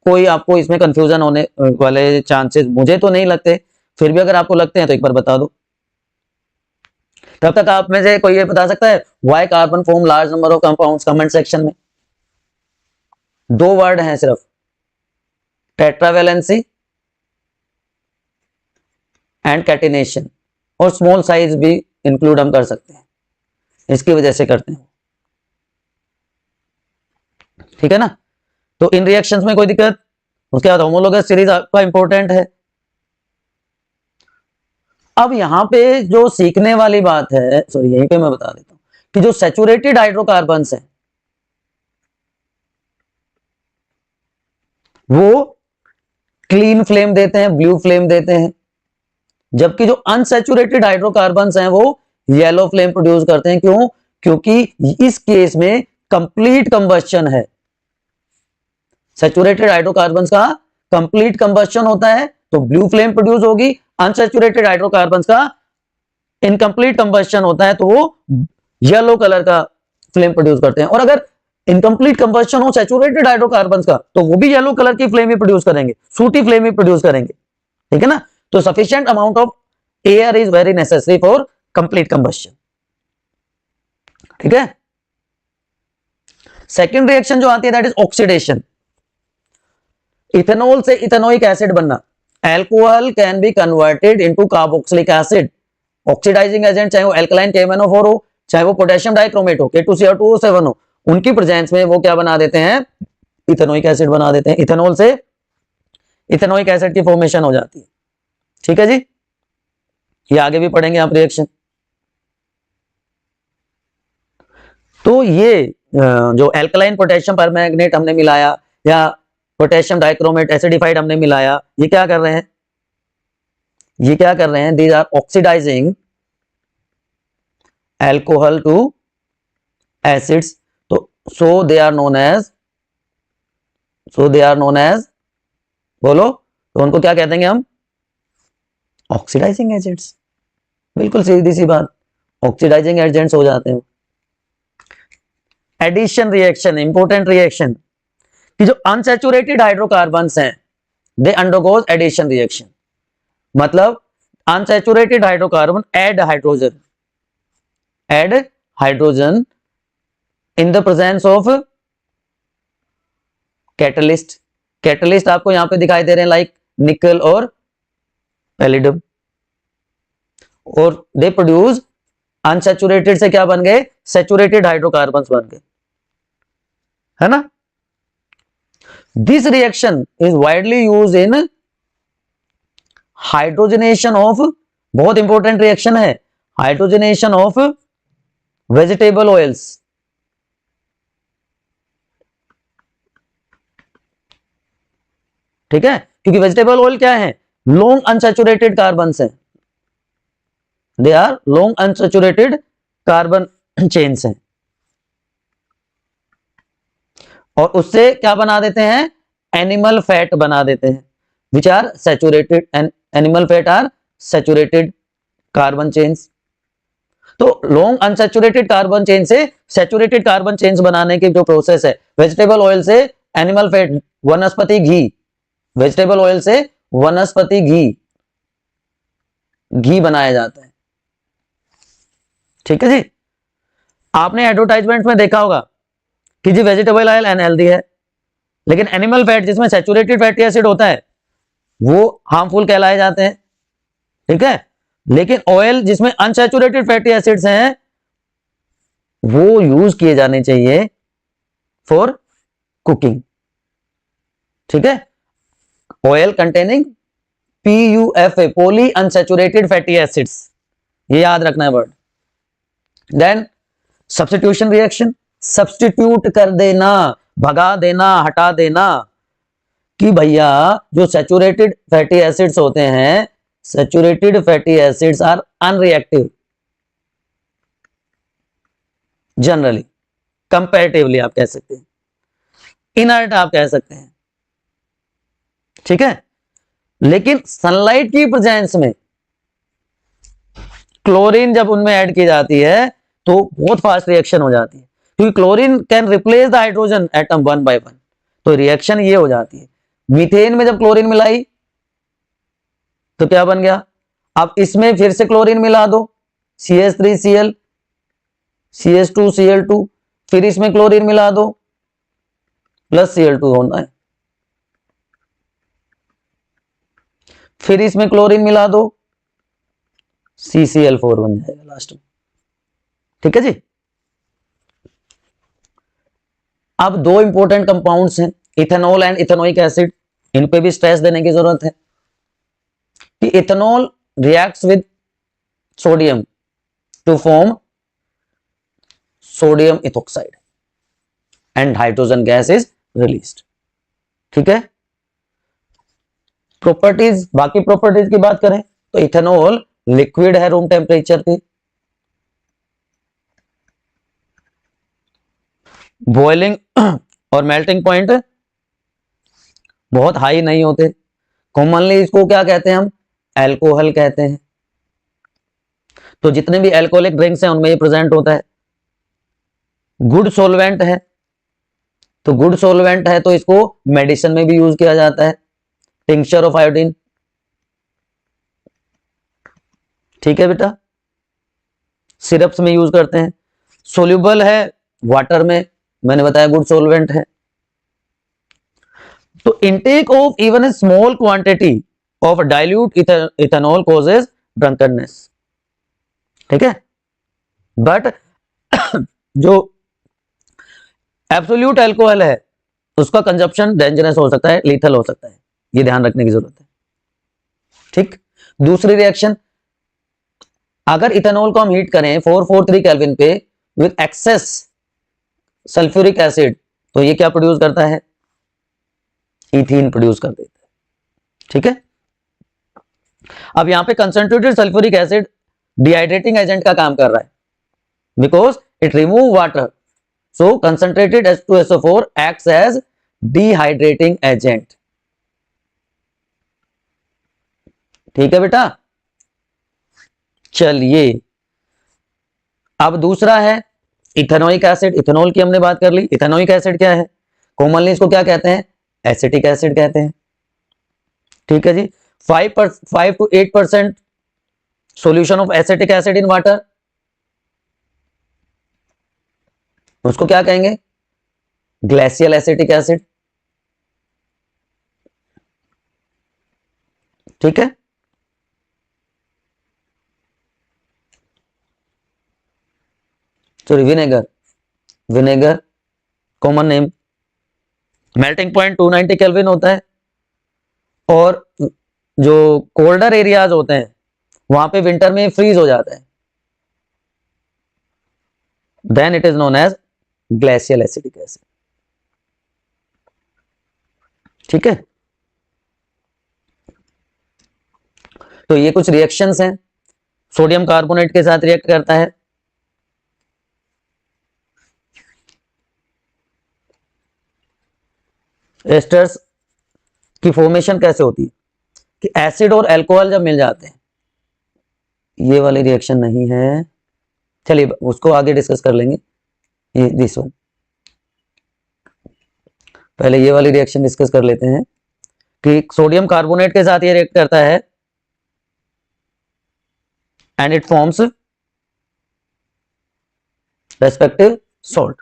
कोई आपको इसमें कंफ्यूजन होने वाले चांसेस मुझे तो नहीं लगते, फिर भी अगर आपको लगते हैं तो एक बार बता दो। तब तक आप में से कोई ये बता सकता है why carbon form large number of compounds, comment section में। 2 वर्ड हैं सिर्फ, टेट्रावैलेंसी एंड कैटिनेशन, और स्मॉल साइज भी इंक्लूड हम कर सकते हैं, इसकी वजह से करते हैं, ठीक है ना। तो इन रिएक्शंस में कोई दिक्कत, उसके बाद होमोलोगस सीरीज आपका इंपॉर्टेंट है। अब यहां पे जो सीखने वाली बात है, सॉरी यहीं पे मैं बता देता हूं कि जो सैचुरेटेड हाइड्रोकार्बन्स हैं वो क्लीन फ्लेम देते हैं, ब्लू फ्लेम देते हैं, जबकि जो अनसैचुरेटेड हाइड्रोकार्बन्स हैं वो येलो फ्लेम प्रोड्यूस करते हैं। क्यों? क्योंकि इस केस में कंप्लीट कंबस्शन है, सैचुरेटेड हाइड्रोकार्बन्स का कंप्लीट कंबस्शन होता है तो ब्लू फ्लेम प्रोड्यूस होगी, अनसैचुरेटेड हाइड्रोकार्बन्स का इनकम्प्लीट कंबस्शन होता है तो वो येलो कलर का फ्लेम प्रोड्यूस करते हैं, और अगर इनकम्प्लीट कंबस्शन हो सैचुरेटेड हाइड्रोकार्बन्स का तो वो भी येलो कलर की फ्लेम ही प्रोड्यूस करेंगे, सूटी फ्लेम ही प्रोड्यूस करेंगे, ठीक है ना। तो sufficient amount of air is very necessary for complete combustion, ठीक है। सेकेंड रिएक्शन जो आती है दैट इज ऑक्सीडेशन। इथेनॉल से इथेनोइक एसिड बनना, alcohol can be converted into carboxylic acid. Oxidising agent चाहे वो एल्कलाइन KMnO4 हो, चाहे वो पोटेशियम डाइक्रोमेट हो, K2Cr2O7 हो, उनकी प्रेजेंस में वो क्या बना देते हैं, इथेनोइक एसिड बना देते हैं। इथेनॉल से इथेनोइक एसिड की फॉर्मेशन हो जाती है, ठीक है जी। ये आगे भी पढ़ेंगे आप रिएक्शन। तो ये जो एल्कलाइन पोटेशियम परमैंगनेट हमने मिलाया या पोटेशियम डाइक्रोमेट एसिडिफाइड हमने मिलाया, ये क्या कर रहे हैं, ये क्या कर रहे हैं, these are oxidising alcohol to acids. तो so they are known as बोलो, तो उनको क्या कहते हैं हम, ऑक्सीडाइजिंग एजेंट्स। बिल्कुल सीधी सी बात, ऑक्सीडाइजिंग एजेंट्स हो जाते हैं। एडिशन रिएक्शन, इंपॉर्टेंट रिएक्शन, कि जो अनसैचुरेटेड हाइड्रोकार्बन्स हैं दे अंडरगोज एडिशन रिएक्शन। मतलब unsaturated hydrocarbon add hydrogen in the presence of catalyst. Catalyst आपको यहां पे दिखाई दे रहे हैं लाइक निकल और पैलिडियम, और दे प्रोड्यूस अनसैचुरेटेड से क्या बन गए, सैचुरेटेड हाइड्रोकार्बन्स बन गए, है ना। This reaction is widely use in hydrogenation of, बहुत इंपॉर्टेंट रिएक्शन है, हाइड्रोजनेशन ऑफ वेजिटेबल ऑयल्स। ठीक है, क्योंकि वेजिटेबल ऑयल क्या है, लॉन्ग अनसैचुरेटेड कार्बन्स है, they are long unsaturated carbon chains हैं, और उससे क्या बना देते हैं, एनिमल फैट बना देते हैं, which are saturated, and animal fat are saturated carbon chains. तो लॉन्ग अनसैचुरेटेड कार्बन चेन से सैचुरेटेड कार्बन चेन्स बनाने की जो प्रोसेस है, वेजिटेबल ऑयल से एनिमल फैट, वनस्पति घी, वेजिटेबल ऑयल से वनस्पति घी बनाया जाता है, ठीक है जी। आपने एडवर्टाइजमेंट में देखा होगा कि जी वेजिटेबल ऑयल अनहेल्दी है, लेकिन एनिमल फैट जिसमें सैचुरेटेड फैटी एसिड होता है वो हार्मफुल कहलाए जाते हैं, ठीक है। लेकिन ऑयल जिसमें अनसैचुरेटेड फैटी एसिड्स हैं वो यूज किए जाने चाहिए फॉर कुकिंग, ठीक है। Oil containing PUFA, poly unsaturated fatty acids, ये याद रखना है word. Then substitution reaction, substitute कर देना, भगा देना, हटा देना, कि भैया जो सैचुरेटेड फैटी एसिड्स होते हैं, saturated fatty acids are unreactive generally, comparatively आप कह सकते हैं, इनर्ट आप कह सकते हैं, ठीक है। लेकिन सनलाइट की प्रेजेंस में क्लोरीन जब उनमें ऐड की जाती है तो बहुत फास्ट रिएक्शन हो जाती है, क्योंकि chlorine can replace the hydrogen atom 1 by 1, तो रिएक्शन ये हो जाती है। मीथेन में जब क्लोरीन मिलाई तो क्या बन गया, अब इसमें फिर से क्लोरीन मिला दो, CH3Cl, CH2Cl2, फिर इसमें क्लोरीन मिला दो प्लस Cl2 होना है, फिर इसमें क्लोरीन मिला दो, CCl4 बन जाएगा लास्ट में, ठीक है जी। अब दो इंपॉर्टेंट कंपाउंड्स हैं, इथेनॉल एंड इथेनोइक एसिड, इन पे भी स्ट्रेस देने की जरूरत है कि ethanol reacts with sodium to form sodium ethoxide and hydrogen gas is released, ठीक है। प्रॉपर्टीज, बाकी प्रॉपर्टीज की बात करें तो इथेनॉल लिक्विड है रूम टेम्परेचर पे, बॉइलिंग और मेल्टिंग पॉइंट बहुत हाई नहीं होते, कॉमनली इसको क्या कहते हैं हम, एल्कोहल कहते हैं। तो जितने भी एल्कोहलिक ड्रिंक्स हैं उनमें ये प्रेजेंट होता है। गुड सोलवेंट है, तो गुड सोलवेंट है तो इसको मेडिसिन में भी यूज किया जाता है, टिंक्चर ऑफ आयोडीन। ठीक है बेटा, सिरप्स में यूज करते हैं। सोल्यूबल है वाटर में, मैंने बताया गुड सोलवेंट है। तो intake of even a small quantity of dilute ethanol causes drunkenness. ठीक है, बट जो एब्सोल्यूट अल्कोहल है उसका कंजप्शन डेंजरस हो सकता है, लीथल हो सकता है, ये ध्यान रखने की जरूरत है। ठीक, दूसरी रिएक्शन, अगर इथेनॉल को हम हीट करें 443 केल्विन पे विद एक्सेस सल्फ्यूरिक एसिड, तो ये क्या प्रोड्यूस करता है, इथीन प्रोड्यूस कर देता है। ठीक है, अब यहां पे concentrated sulphuric acid dehydrating agent का काम कर रहा है, because it remove water, so concentrated H2SO4 acts as dehydrating agent. ठीक है बेटा, चलिए अब दूसरा है इथेनोइक एसिड। इथेनॉल की हमने बात कर ली। इथेनोइक एसिड क्या है, कॉमनली इसको क्या कहते हैं, एसिटिक एसिड कहते हैं। ठीक है जी, 5 to 8% solution of acetic acid in water, उसको क्या कहेंगे, ग्लेशियल एसिटिक एसिड। ठीक है, sorry vinegar, vinegar common name. Melting point 290 kelvin होता है, और जो कोल्डर एरियाज होते हैं वहां पे विंटर में फ्रीज हो जाता है, then it is known as glacial acidic acid. ठीक है, तो ये कुछ रिएक्शंस हैं। सोडियम कार्बोनेट के साथ रिएक्ट करता है, एस्टर्स की फॉर्मेशन कैसे होती है कि एसिड और अल्कोहल जब मिल जाते हैं, ये वाली रिएक्शन नहीं है, चलिए उसको आगे डिस्कस कर लेंगे। ये दिस वन, पहले ये वाली रिएक्शन डिस्कस कर लेते हैं कि सोडियम कार्बोनेट के साथ ये रिएक्ट करता है and it forms respective salt,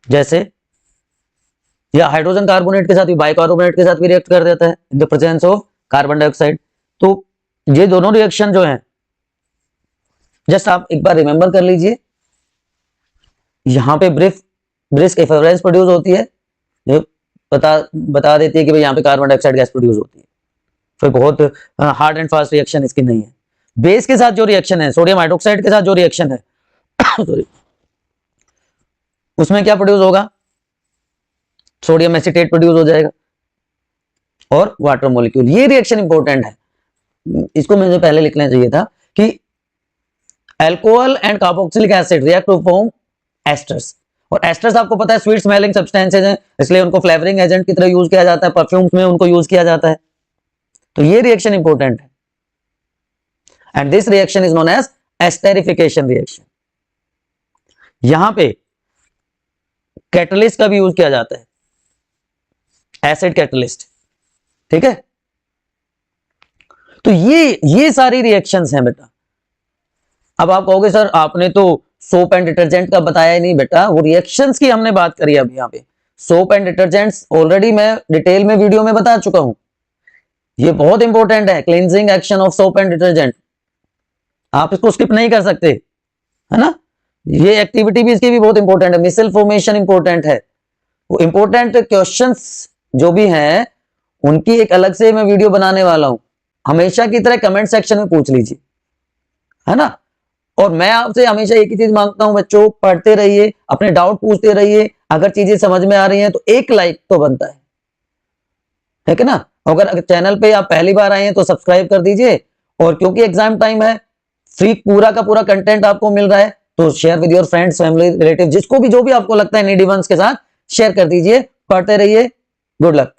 जैसे या हाइड्रोजन कार्बोनेट के साथ भी, बाइकार्बोनेट के साथ भी रिएक्ट कर देता है in the presence of carbon dioxide. तो ये दोनों रिएक्शन जो हैं, जस्ट आप एक बार रिमेंबर कर लीजिए, यहां पे ब्रिस्क एफरेंस प्रोड्यूस होती है, जो बता देती है कि भाई यहां पे कार्बन डाइऑक्साइड गैस प्रोड्यूस होती है। फिर बहुत हार्ड एंड फास्ट रिएक्शन इसकी नहीं है। बेस के साथ जो रिएक्शन है, सोडियम हाइड्रोक्साइड के साथ जो रिएक्शन है सॉरी, उसमें क्या प्रोड्यूस होगा, सोडियम एसीटेट प्रोड्यूस हो जाएगा और वाटर मॉलिक्यूल। ये रिएक्शन इंपॉर्टेंट है, इसको मुझे पहले लिखना चाहिए था कि alcohol and carboxylic acid react to form esters, और एस्टर्स आपको पता है स्वीट स्मेलिंग सब्सटेंसेज हैं, इसलिए उनको फ्लेवरिंग एजेंट की तरह यूज किया जाता है, परफ्यूम्स में उनको यूज किया जाता है। तो ये रिएक्शन इंपॉर्टेंट है, and this reaction is known as esterification reaction. यहां पे कैटलिस्ट का भी यूज किया जाता है, एसिड कैटलिस्ट। ठीक है, तो ये सारी रिएक्शंस हैं बेटा। अब आप कहोगे सर आपने तो सोप एंड डिटर्जेंट का बताया ही नहीं बेटा, वो रिएक्शंस की हमने बात करी अभी। यहाँ पे सोप एंड डिटर्जेंट्स ऑलरेडी मैं डिटेल में वीडियो में बता चुका हूं, ये बहुत इंपॉर्टेंट है, cleansing action of soap and detergent, आप इसको स्किप नहीं कर सकते, है ना। ये एक्टिविटी भी इसकी भी बहुत इंपॉर्टेंट है, मिसल फॉर्मेशन इंपॉर्टेंट है। वो इंपॉर्टेंट क्वेश्चंस जो भी हैं उनकी एक अलग से मैं वीडियो बनाने वाला हूं, हमेशा की तरह कमेंट सेक्शन में पूछ लीजिए, है ना। और मैं आपसे हमेशा एक ही चीज मांगता हूं बच्चों, पढ़ते रहिए, अपने डाउट पूछते रहिए, अगर चीजें समझ में आ रही हैं तो एक लाइक तो बनता है, ठीक है ना। अगर चैनल पे आप पहली बार आए हैं तो सब्सक्राइब कर दीजिए, और क्योंकि एग्जाम टाइम है, फ्री पूरा का पूरा कंटेंट आपको मिल रहा है, तो share with your friends, family, relative, जिसको भी जो भी आपको लगता है नीडी वंस के साथ शेयर कर दीजिए। पढ़ते रहिए, गुड लक।